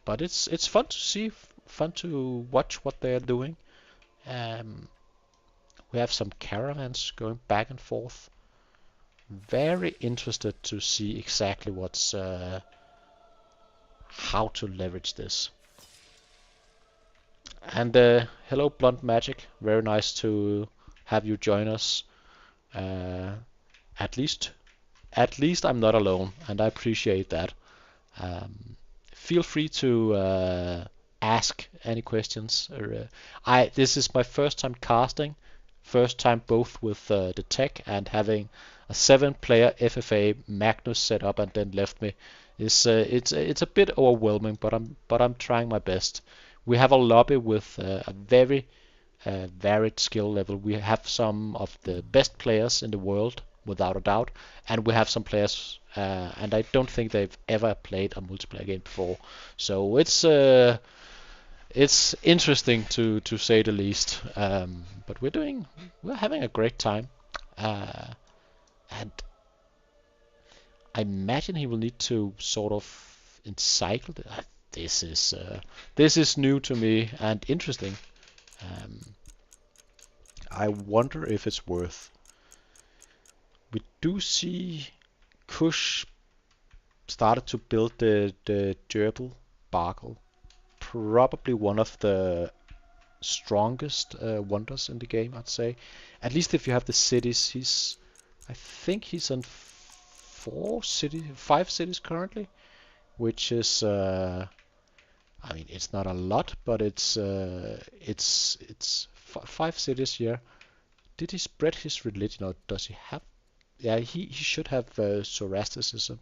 But it's fun to see, fun to watch what they're doing. We have some caravans going back and forth. Very interested to see exactly what's how to leverage this. And hello, Blunt Magic. Very nice to have you join us. At least I'm not alone, and I appreciate that. Feel free to ask any questions. This is my first time casting, first time both with the tech and having a 7-player FFA Magnus set up and then left me. It's a bit overwhelming, but I'm trying my best. We have a lobby with a very varied skill level. We have some of the best players in the world, without a doubt, and we have some players, and I don't think they've ever played a multiplayer game before. So it's interesting to say the least. But we're having a great time, and I imagine he will need to sort of encycle. This is this is new to me and interesting. Um, I wonder if it's worth. We do see Kush started to build the gerbil bargle, probably one of the strongest wonders in the game, I'd say. At least if you have the cities, I think he's on 5 cities currently, which is, I mean, it's not a lot, but it's 5 cities here. Did he spread his religion, or does he have? Yeah, he should have Zoroastrianism,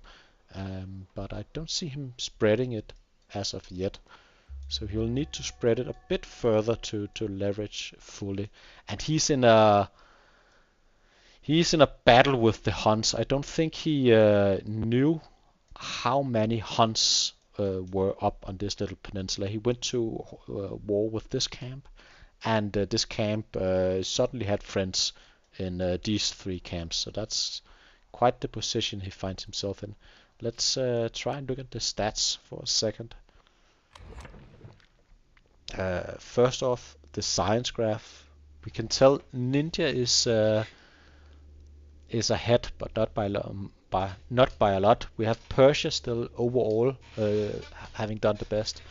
but I don't see him spreading it as of yet. So he'll need to spread it a bit further to leverage fully. And he's in a battle with the Huns. I don't think he knew how many Huns were up on this little peninsula. He went to war with this camp, and this camp suddenly had friends in these 3 camps. So that's quite the position he finds himself in. Let's try and look at the stats for a second. First off, the science graph. We can tell Ninja is ahead, but not by a lot. We have Persia still overall having done the best.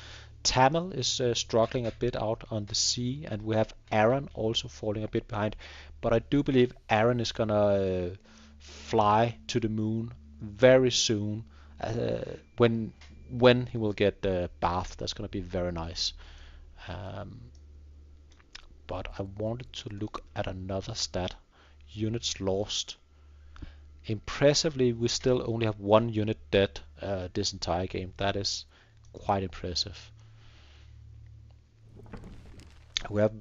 Tamil is struggling a bit out on the sea, and we have Aaron also falling a bit behind. But I do believe Aaron is gonna fly to the moon very soon. When he will get the bath, that's gonna be very nice. Um, but I wanted to look at another stat. Units lost. Impressively, we still only have 1 unit dead this entire game. That is quite impressive. We have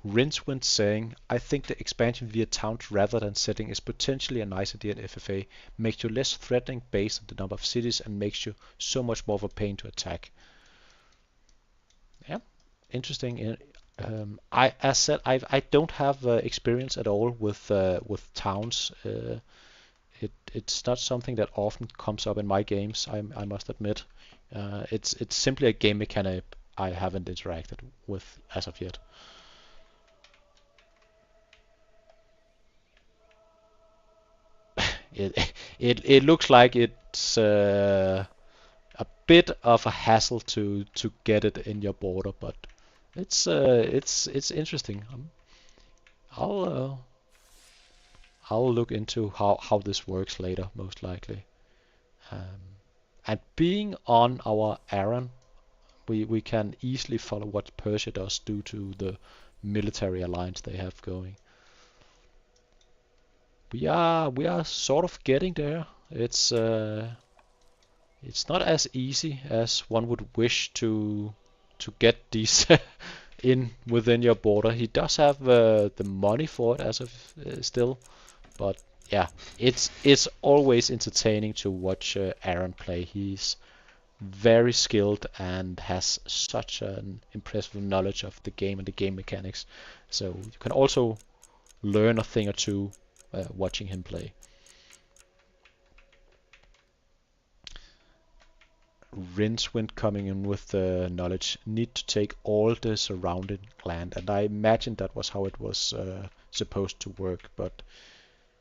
Rincewind saying, I think the expansion via towns rather than setting is potentially a nice idea in FFA. Makes you less threatening based on the number of cities and makes you so much more of a pain to attack. Yeah, interesting. As said, I don't have experience at all with towns. It's not something that often comes up in my games. I must admit. It's simply a game mechanic I haven't interacted with as of yet. It looks like it's a bit of a hassle to get it in your border, but it's interesting. I'll uh, I'll look into how this works later, most likely. And being on our Aaron, we can easily follow what Persia does due to the military alliance they have going. We are sort of getting there. It's not as easy as one would wish to get these in within your border. He does have the money for it as of still, but yeah, it's always entertaining to watch Aaron play. He's very skilled and has such an impressive knowledge of the game and the game mechanics. So you can also learn a thing or two watching him play. Rincewind coming in with the knowledge. Need to take all the surrounding land, and I imagine that was how it was supposed to work. But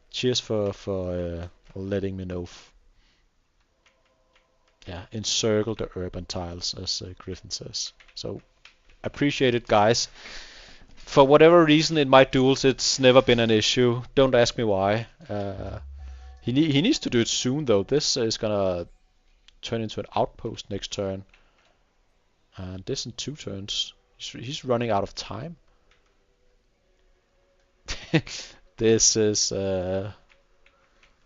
cheers for letting me know. Yeah, encircle the urban tiles, as Griffin says. So appreciate it, guys. For whatever reason in my duels, it's never been an issue. Don't ask me why. He needs to do it soon, though. This is gonna turn into an outpost next turn. And this in 2 turns. He's running out of time. This is...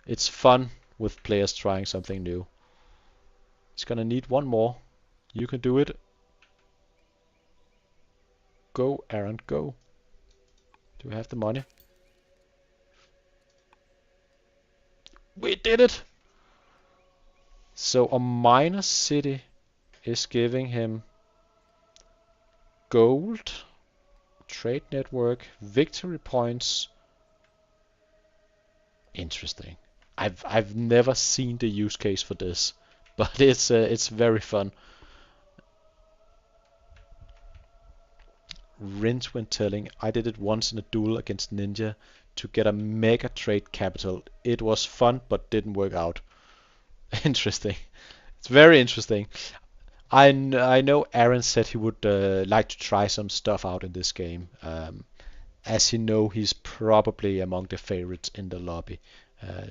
it's fun with players trying something new. He's gonna need 1 more. You can do it. Go, Aaron, go. Do we have the money? We did it! So a minor city is giving him gold, trade network, victory points. Interesting. I've never seen the use case for this, but it's very fun. Rinse when telling. I did it once in a duel against Ninja to get a mega trade capital. It was fun, but didn't work out. Interesting. It's very interesting. I know Aaron said he would like to try some stuff out in this game. As you know, he's probably among the favorites in the lobby.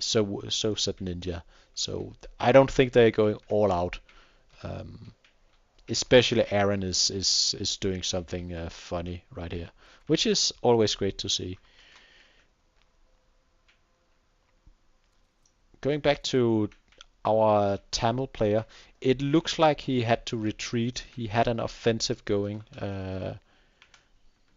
So said Ninja. So I don't think they're going all out. Um, Especially Aaron is doing something funny right here, which is always great to see. Going back to our Tamil player, it looks like he had to retreat. He had an offensive going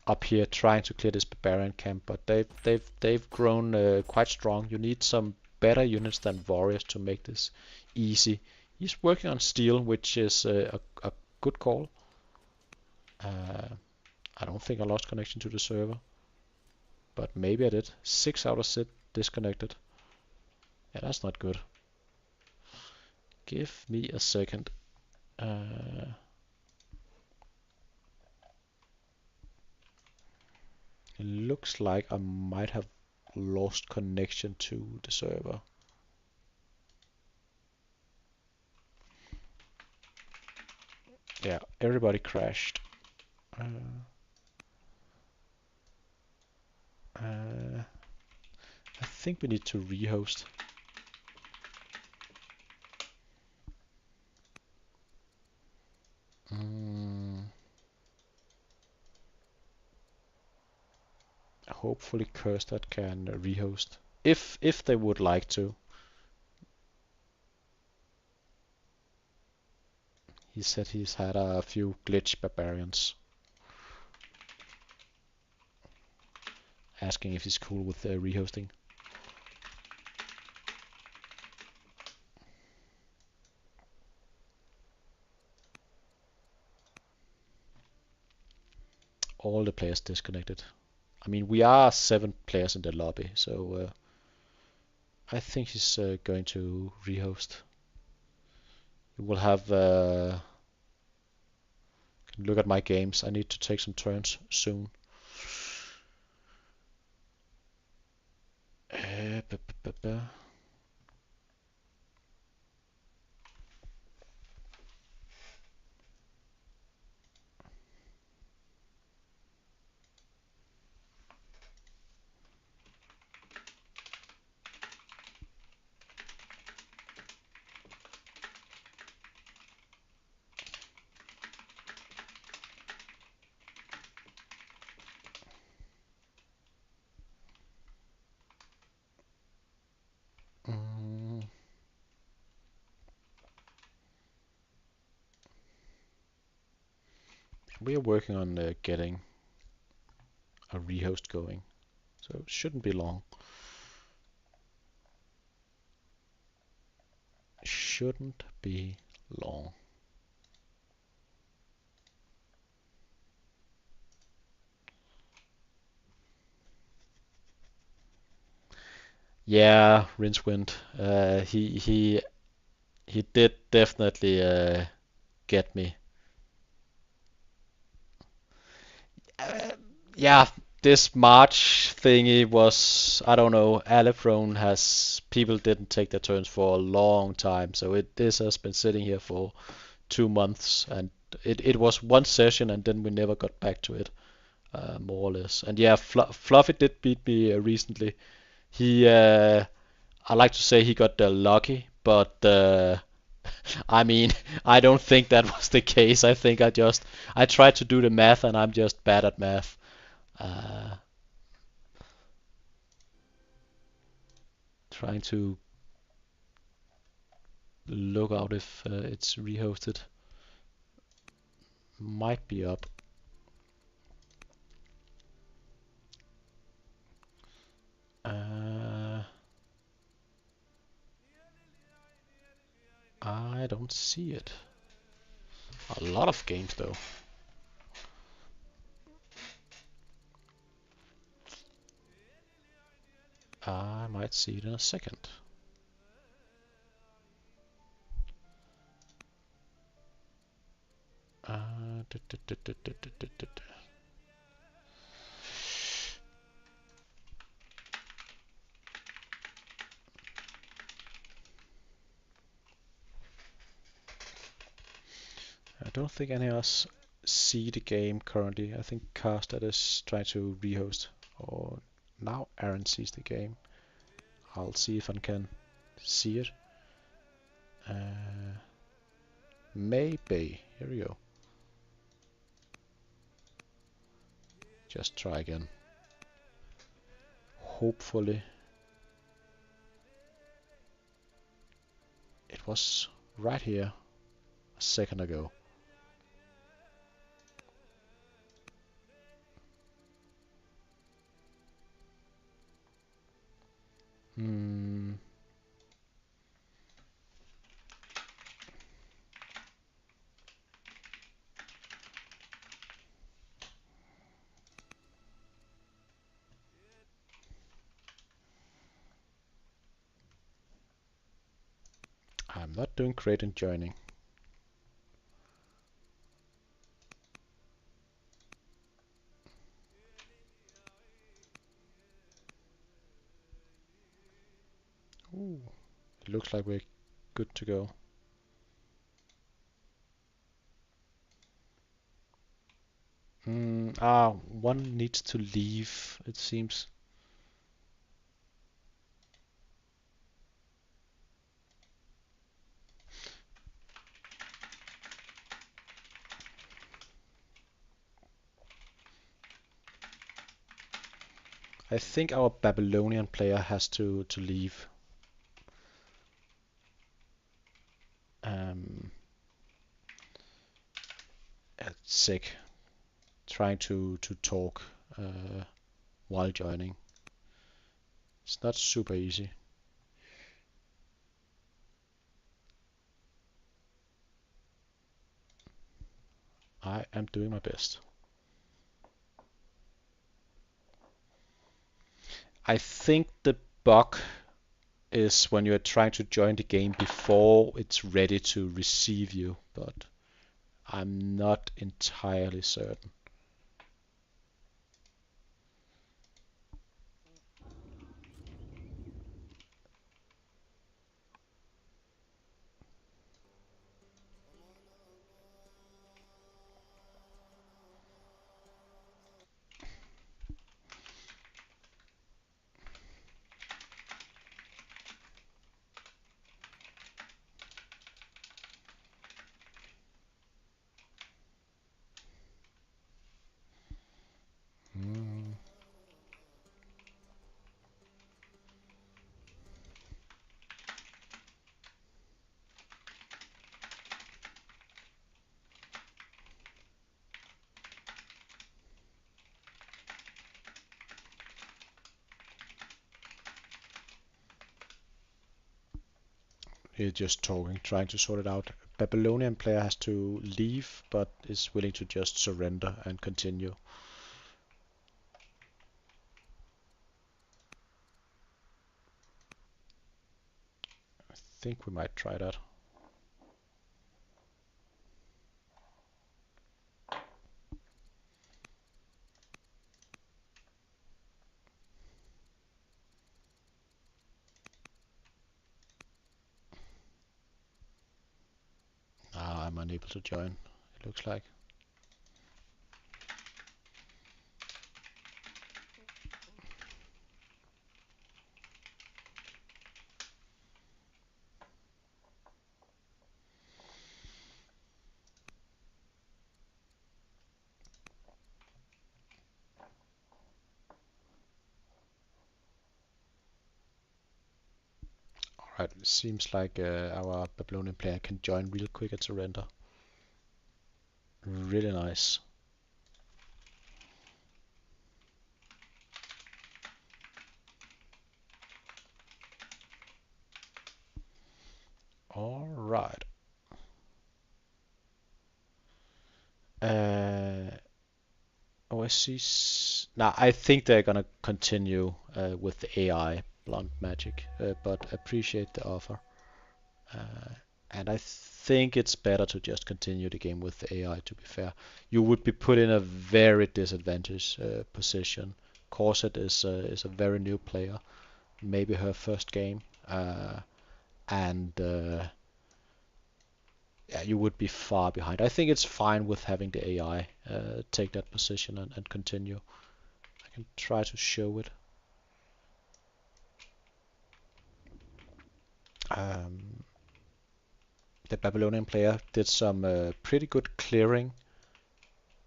up here, trying to clear this barbarian camp, but they've grown quite strong. You need some better units than warriors to make this easy. He's working on steel, which is a good call. Uh, I don't think I lost connection to the server, but maybe I did. 6 out of 6 disconnected. Yeah, that's not good. Give me a second. Uh, it looks like I might have lost connection to the server. Yeah, everybody crashed. Uh, uh, I think we need to rehost. Mm, hopefully Kirstad can rehost. If they would like to. He said he's had a few glitch barbarians. Asking if he's cool with rehosting. All the players disconnected. I mean, we are 7 players in the lobby, so I think he's going to rehost. We will have look at my games. I need to take some turns soon. Ba, ba, ba, ba. Mm, we are working on getting a rehost going, so it shouldn't be long. Shouldn't be long. Yeah, Rincewind. He did definitely get me. Uh, yeah, this March thingy was, I don't know, Aleprone has, people didn't take their turns for a long time, so this has been sitting here for 2 months, and it was one session, and then we never got back to it, more or less. And yeah, Fluffy did beat me recently. He, I like to say he got lucky, but I mean, I don't think that was the case. I think I tried to do the math, and I'm just bad at math. Uh, Trying to look out if it's rehosted. Might be up. Uh, I don't see it. A lot of games though. I might see it in a second. I don't think any of us see the game currently. I think Carsten is trying to rehost. Or now Aaron sees the game. I'll see if I can see it. Maybe. Here we go. Just try again. Hopefully. It was right here a second ago. Hmm. I'm not doing great in joining. Ooh, it looks like we're good to go. One needs to leave, it seems. I think our Babylonian player has to leave. Um, Sick. Trying to talk while joining. It's not super easy. I am doing my best. I think the bug is when you're trying to join the game before it's ready to receive you, but I'm not entirely certain. Mm. He's just talking, trying to sort it out. Babylonian player has to leave, but is willing to just surrender and continue. I think we might try that. I'm unable to join, it looks like. Alright, it seems like our Babylonian player can join real quick and surrender. Really nice. Alright. OSCs. Now, I think they're gonna continue with the AI blunt magic, but appreciate the offer. And I think it's better to just continue the game with the AI, to be fair. You would be put in a very disadvantaged position. Corset is a very new player, maybe her first game, and yeah, you would be far behind. I think it's fine with having the AI take that position and continue. I can try to show it. Um, the Babylonian player did some pretty good clearing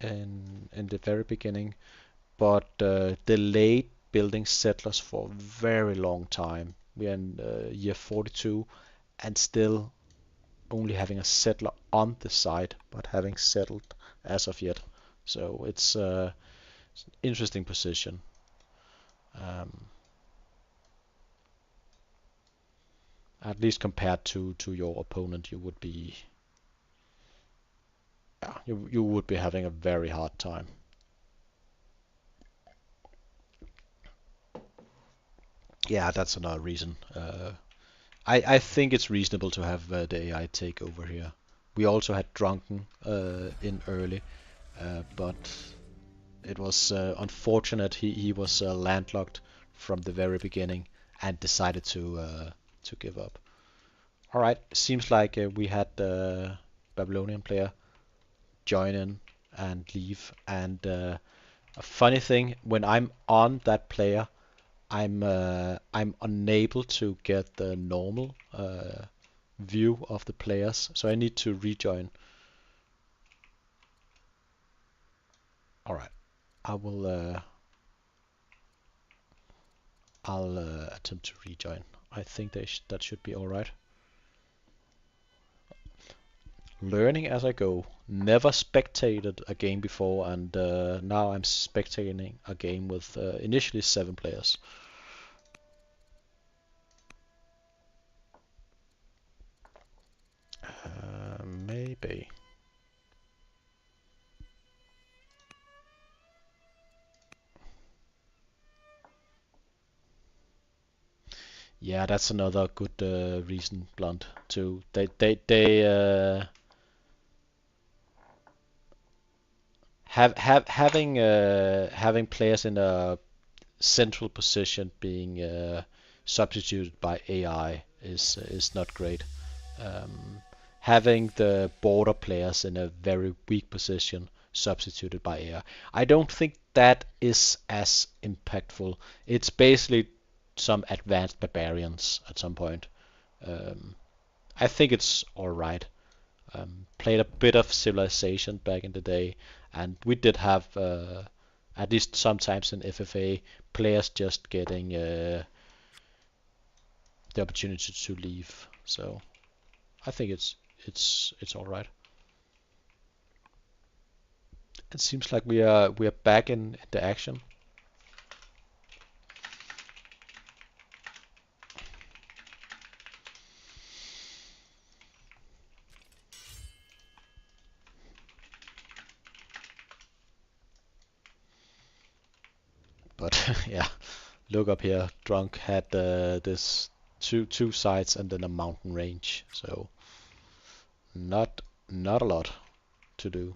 in the very beginning, but delayed building settlers for a very long time. We are in year 42 and still only having a settler on the site, but having settled as of yet. So it's an interesting position. Um, at least compared to your opponent, you would be yeah, you would be having a very hard time. Yeah, that's another reason. I think it's reasonable to have the AI take over here. We also had Drunken in early, but it was unfortunate he was landlocked from the very beginning and decided to give up. All right, seems like we had the Babylonian player join in and leave. And a funny thing, when I'm on that player, I'm unable to get the normal view of the players, so I need to rejoin. All right, I will. I'll attempt to rejoin. I think that should be all right. Learning as I go. Never spectated a game before, and now I'm spectating a game with initially 7 players. Maybe. Yeah, that's another good reason, Blunt. Too. They having players in a central position being substituted by AI is not great. Um, having the border players in a very weak position substituted by AI, I don't think that is as impactful. It's basically some advanced barbarians at some point. Um, I think it's all right. Played a bit of Civilization back in the day, and we did have, at least sometimes in FFA, players just getting the opportunity to leave. So I think it's all right. It seems like we are back in the action, but yeah, look up here. Drunk had this two sides and then a mountain range, so not a lot to do.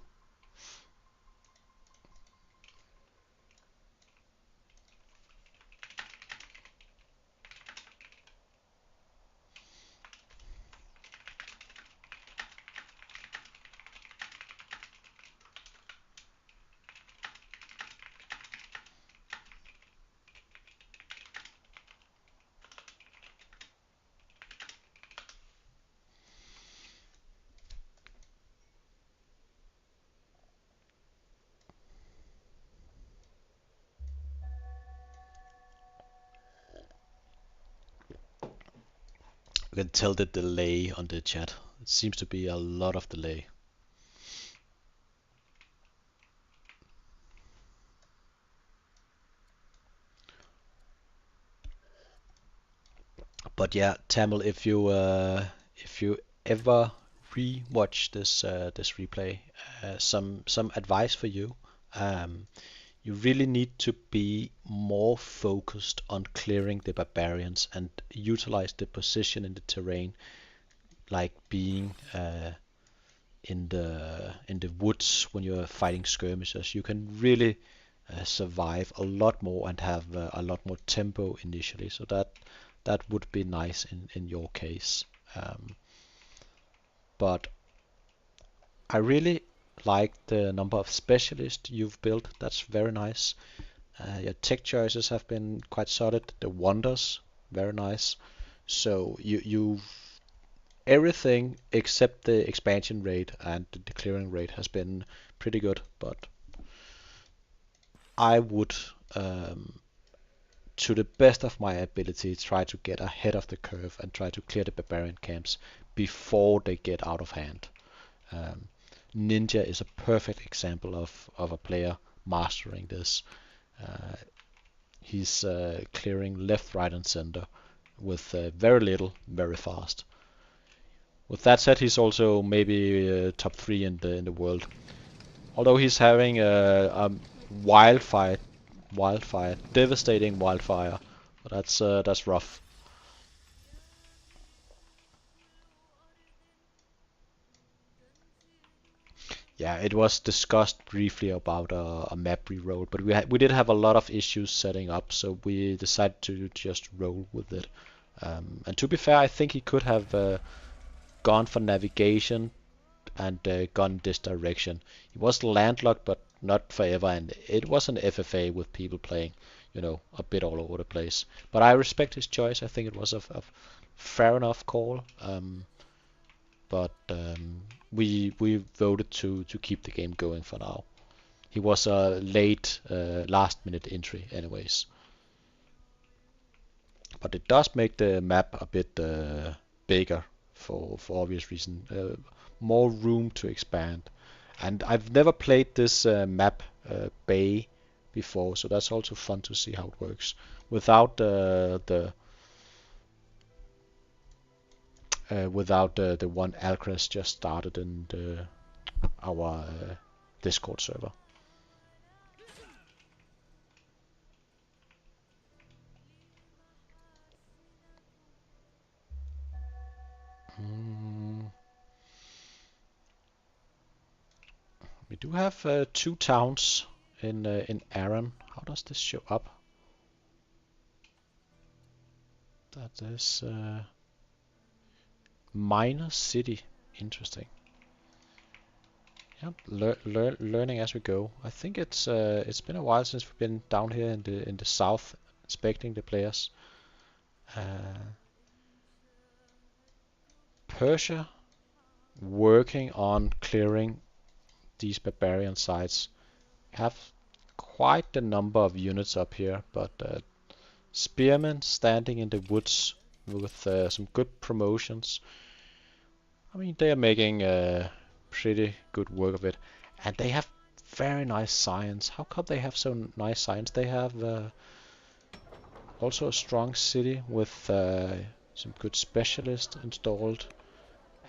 You can tell the delay on the chat. It seems to be a lot of delay. But yeah, Tamil, if you ever re-watch this replay, some advice for you. Um, you really need to be more focused on clearing the barbarians and utilize the position in the terrain like being in the woods when you're fighting skirmishes. You can really survive a lot more and have a lot more tempo initially. So that would be nice in your case. But I really like the number of specialists you've built. That's very nice. Your tech choices have been quite solid. The wonders, very nice. So you everything except the expansion rate and the clearing rate has been pretty good. But I would, um, to the best of my ability, try to get ahead of the curve and try to clear the barbarian camps before they get out of hand. Um, Ninja is a perfect example of a player mastering this. Uh, he's clearing left, right, and center with very little, very fast. With that said, he's also maybe top three in the world. Although he's having a wildfire, devastating wildfire. That's rough. Yeah, it was discussed briefly about a map reroll, but we did have a lot of issues setting up, so we decided to just roll with it. And to be fair, I think he could have gone for navigation and gone this direction. He was landlocked, but not forever, and it was an FFA with people playing, a bit all over the place. But I respect his choice. I think it was a fair enough call. But we voted to keep the game going for now. He was a late, last minute entry, anyways. But it does make the map a bit bigger for obvious reason. More room to expand. And I've never played this map bay before, so that's also fun to see how it works without the one Alcrest just started in our Discord server. Mm, we do have two towns in Aran. How does this show up? That is minor city. Interesting. Yeah, learning as we go. I think it's been a while since we've been down here in the south inspecting the players. Uh, Persia working on clearing these barbarian sites. Have quite the number of units up here, but spearmen standing in the woods with some good promotions. I mean, they are making pretty good work of it, and they have very nice science. How come they have so nice science? They have also a strong city with some good specialists installed,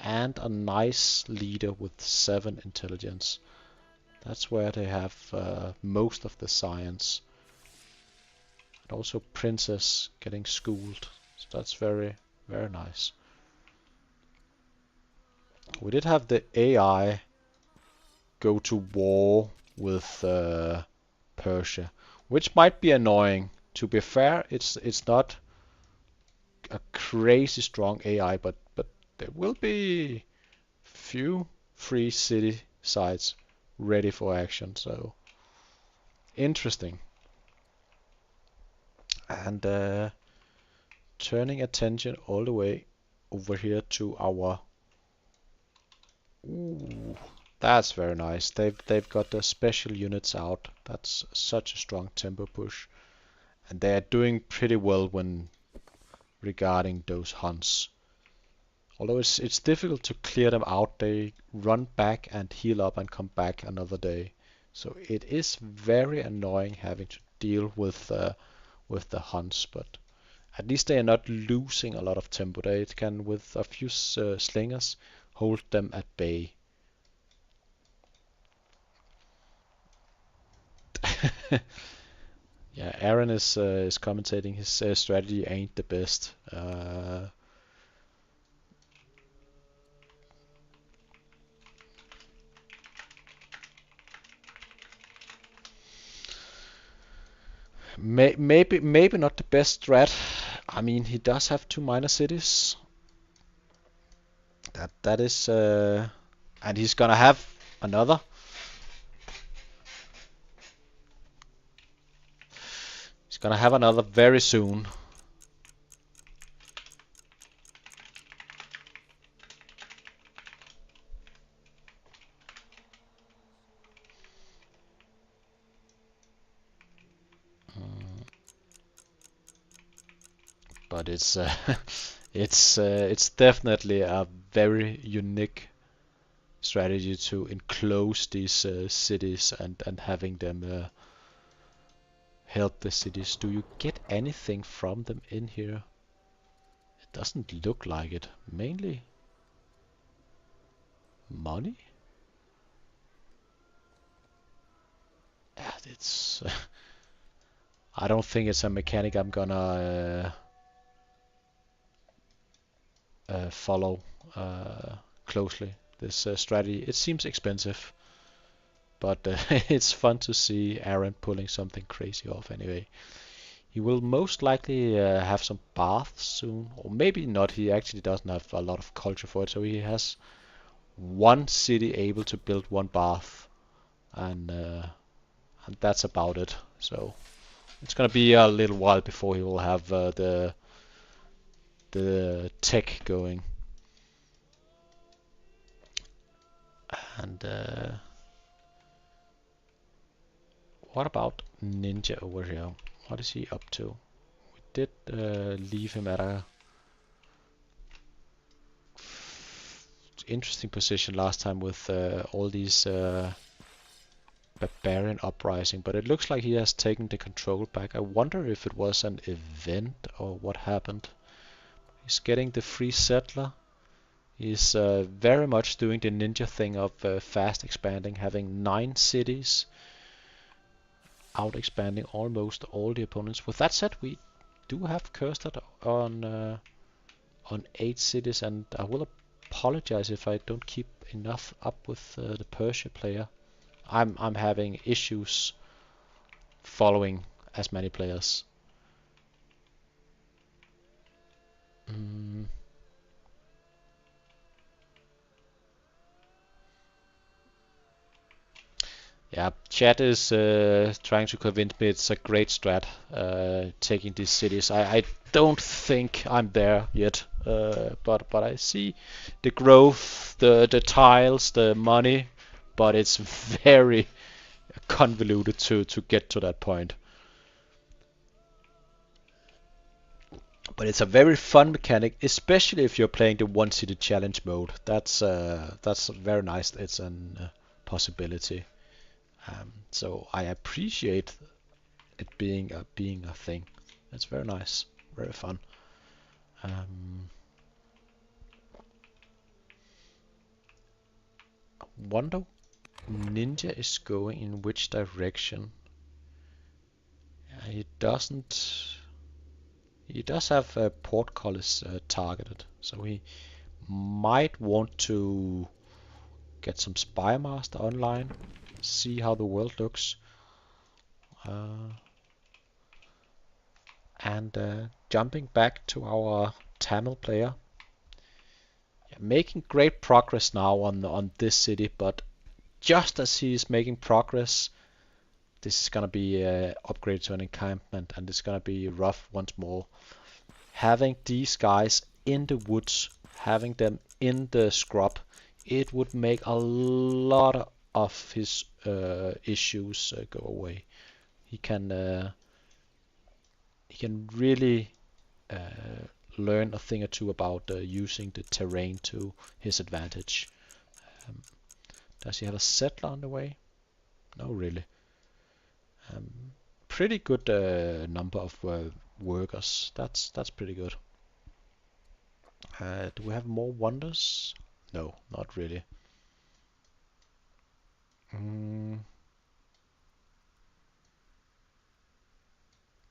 and a nice leader with 7 intelligence. That's where they have most of the science. And also princess getting schooled. So that's very, very nice. We did have the AI go to war with Persia, which might be annoying. To be fair, it's not a crazy strong AI, but there will be few free city sites ready for action. So interesting. And turning attention all the way over here to our. Ooh, that's very nice. They've got the special units out. That's such a strong tempo push, and they are doing pretty well when regarding those hunts. Although it's difficult to clear them out, they run back and heal up and come back another day. So it is very annoying having to deal with the hunts, but at least they are not losing a lot of tempo. They can, with a few slingers, hold them at bay. Yeah, Aaron is commentating. His strategy ain't the best. maybe not the best strat. I mean, he does have two minor cities. That is, and he's gonna have another. He's gonna have another very soon. But it's it's definitely a very unique strategy to enclose these cities and having them help the cities. Do you get anything from them in here? It doesn't look like it. Mainly money? Yeah, it's. I don't think it's a mechanic I'm gonna follow closely. This strategy. It seems expensive, but it's fun to see Aaron pulling something crazy off anyway. He will most likely have some baths soon, or maybe not. He actually doesn't have a lot of culture for it, so he has one city able to build one bath, and that's about it. So it's gonna be a little while before he will have the tech going. And what about Ninja over here? What is he up to? We did leave him at a interesting position last time with all these barbarian uprising, but it looks like he has taken the control back. I wonder if it was an event or what happened. He's getting the free settler. He's very much doing the ninja thing of fast expanding, having 9 cities, out expanding almost all the opponents. With that said, we do have cursed on 8 cities, and I will apologize if I don't keep enough up with the Persia player. I'm having issues following as many players. Mm. Yeah, chat is trying to convince me it's a great strat taking these cities. I don't think I'm there yet, but I see the growth, the tiles, the money, but it's very convoluted to get to that point. But it's a very fun mechanic, especially if you're playing the one city challenge mode. That's very nice. It's a possibility. So I appreciate it being a thing. It's very nice, very fun. Wonder Ninja is going in which direction? He doesn't. He does have portcullis targeted, so he might want to get some Spy Master online, see how the world looks, and jumping back to our Tamil player. Yeah, making great progress now on this city, but just as he's making progress, this is gonna be upgraded to an encampment, and it's gonna be rough once more. Having these guys in the woods, having them in the scrub, it would make a lot of his issues go away. He can really learn a thing or two about using the terrain to his advantage. Um, does he have a settler on the way? No, really. Pretty good number of workers. That's pretty good. Do we have more wonders? No, not really.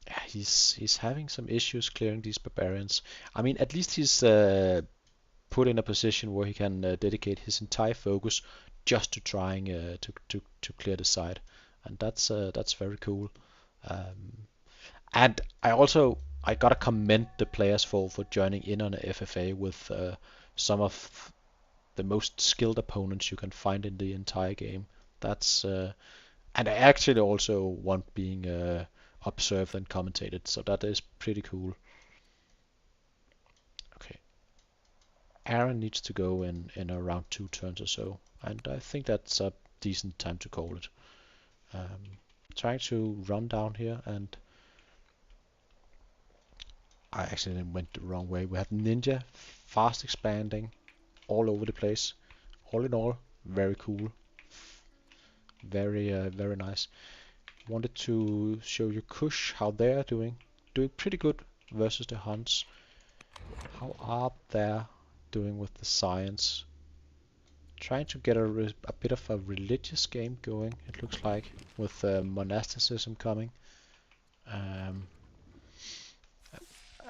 Yeah, he's having some issues clearing these barbarians. I mean, at least he's put in a position where he can dedicate his entire focus just to trying to clear the side, and that's very cool. Um, And I gotta commend the players for joining in on a FFA with some of the most skilled opponents you can find in the entire game. That's and I actually also want being observed and commentated, so that is pretty cool. Okay, Aaron needs to go in around 2 turns or so, and I think that's a decent time to call it. Trying to run down here, and I actually went the wrong way. We have Ninja fast expanding all over the place. All in all, very cool. Very nice. Wanted to show you Kush, how they're doing. Doing pretty good versus the Huns. How are they doing with the science? Trying to get a bit of a religious game going, it looks like, with monasticism coming. Um,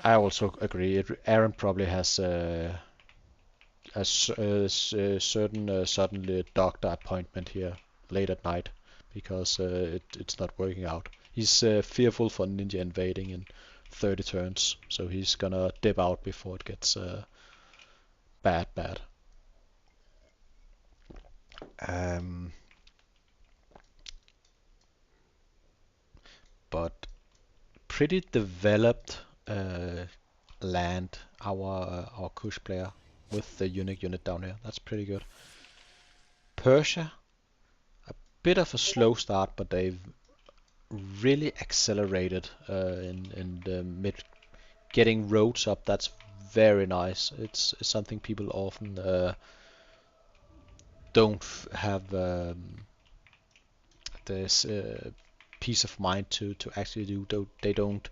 I also agree. Aaron probably has a certain suddenly doctor appointment here late at night because it's not working out. He's fearful for ninja invading in 30 turns, so he's gonna dip out before it gets bad. Um, but pretty developed land, our Kush player with the unique unit down here. That's pretty good. Persia, bit of a slow start, but they've really accelerated in the mid, getting roads up. That's very nice. It's something people often don't have this peace of mind to actually do. They don't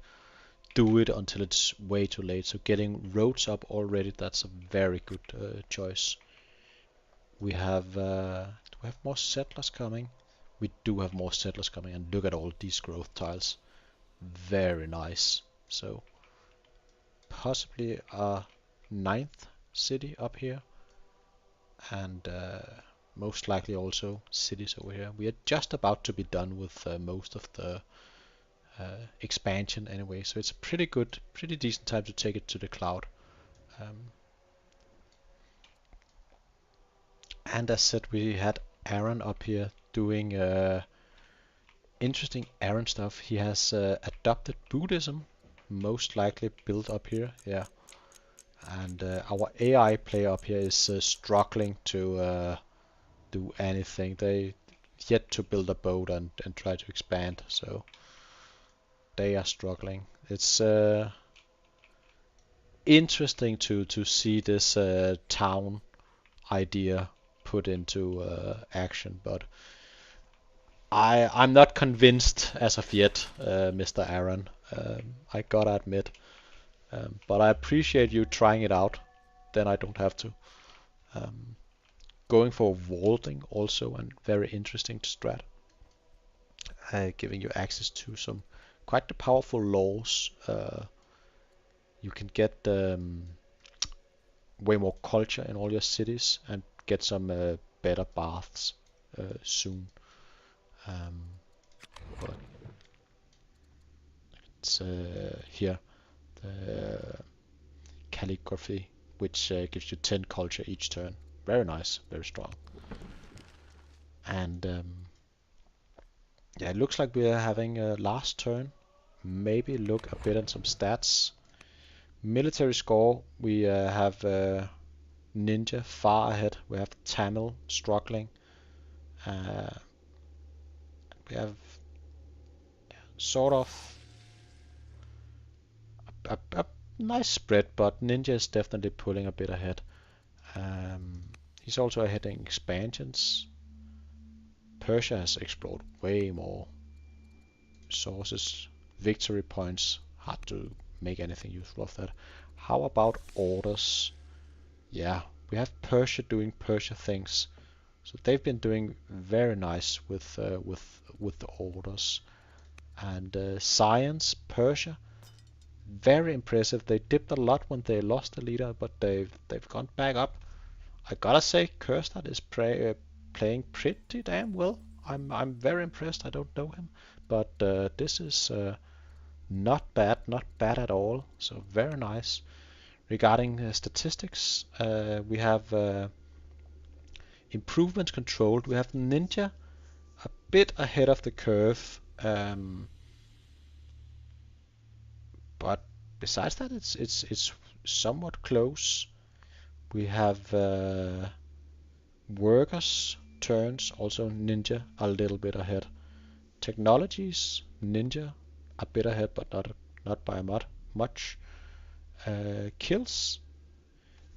do it until it's way too late. So getting roads up already, that's a very good choice. We have do we have more settlers coming? We do have more settlers coming, and look at all these growth tiles. Very nice. So possibly a ninth city up here, and most likely also cities over here. We are just about to be done with most of the expansion anyway, so it's a pretty decent time to take it to the cloud. Um, and as said, we had Aaron up here doing interesting Aaron stuff. He has adopted Buddhism, most likely built up here, yeah. And our AI player up here is struggling to do anything. They yet to build a boat and try to expand, so they are struggling. It's interesting to see this town idea put into action, but I'm not convinced as of yet, Mr. Aaron. I gotta admit, but I appreciate you trying it out. Then I don't have to. Um, Going for vaulting also, and very interesting to strat. Giving you access to some quite the powerful laws. You can get way more culture in all your cities and get some better baths soon. Um, but it's here the calligraphy, which gives you 10 culture each turn. Very nice, very strong. And yeah, it looks like we are having a last turn. Maybe look a bit at some stats. Military score, we have Ninja far ahead. We have Tamil struggling. Uh, we have sort of a nice spread, but Ninja is definitely pulling a bit ahead. He's also ahead in expansions. Persia has explored way more sources, victory points. Hard to make anything useful of that. How about orders? Yeah, we have Persia doing Persia things. So they've been doing very nice with the orders. And science, Persia, very impressive. They dipped a lot when they lost the leader, but they've gone back up. I gotta say, Kirstad is playing pretty damn well. I'm very impressed. I don't know him, but this is Not bad at all. So very nice. Regarding statistics, we have improvements controlled. We have Ninja a bit ahead of the curve, but besides that, it's somewhat close. We have workers turns, also Ninja a little bit ahead. Technologies, Ninja a bit ahead, but not by much. Kills,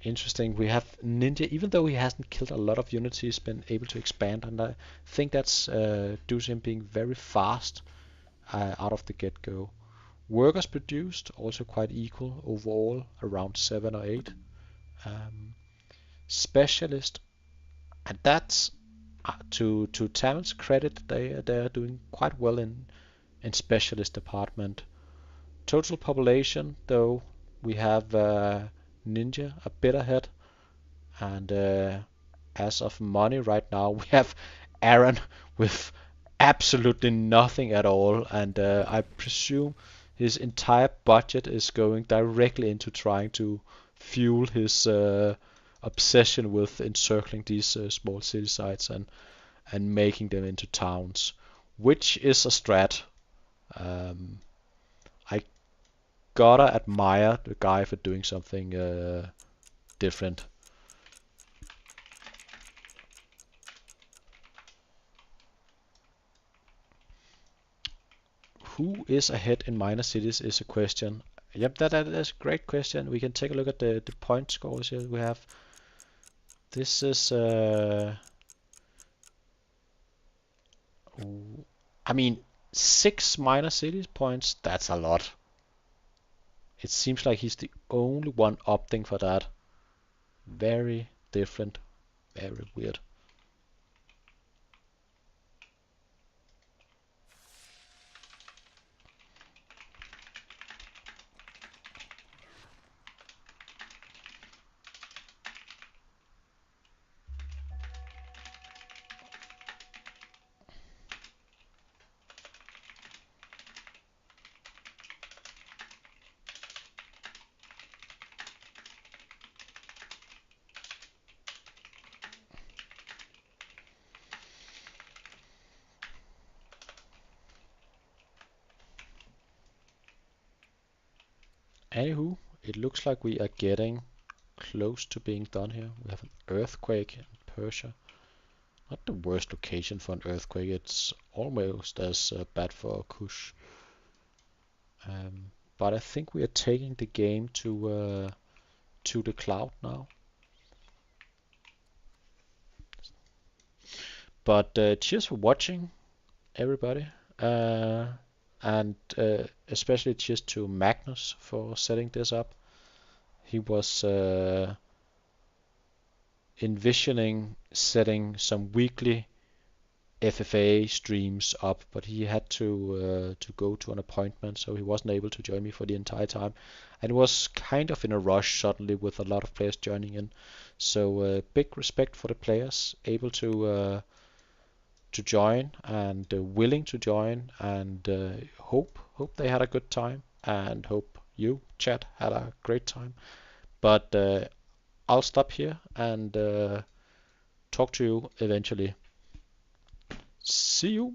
interesting. We have Ninja, even though he hasn't killed a lot of units, he's been able to expand, and I think that's due to him being very fast out of the get-go. Workers produced, also quite equal overall, around 7 or 8. Specialist, and that's to Tamil's credit, they are doing quite well in specialist department. Total population, though, we have Ninja a bit ahead, and as of money right now, we have Aaron with absolutely nothing at all, and I presume his entire budget is going directly into trying to fuel his obsession with encircling these small city sites and making them into towns, which is a strat. I gotta admire the guy for doing something different. Who is ahead in minor cities is a question. Yep, that is a great question. We can take a look at the point scores here we have. This is I mean, 6 minor cities points, that's a lot. It seems like he's the only one opting for that. Very different, very weird. Anywho, it looks like we are getting close to being done here. We have an earthquake in Persia. Not the worst location for an earthquake. It's almost as bad for Kush. But I think we are taking the game to the cloud now. But cheers for watching, everybody. And especially cheers to Magnus for setting this up. He was envisioning setting some weekly FFA streams up, but he had to go to an appointment, so he wasn't able to join me for the entire time, and was kind of in a rush suddenly with a lot of players joining in. So big respect for the players able to join and willing to join, and hope they had a good time, and hope you chat had a great time. But I'll stop here and talk to you eventually. See you.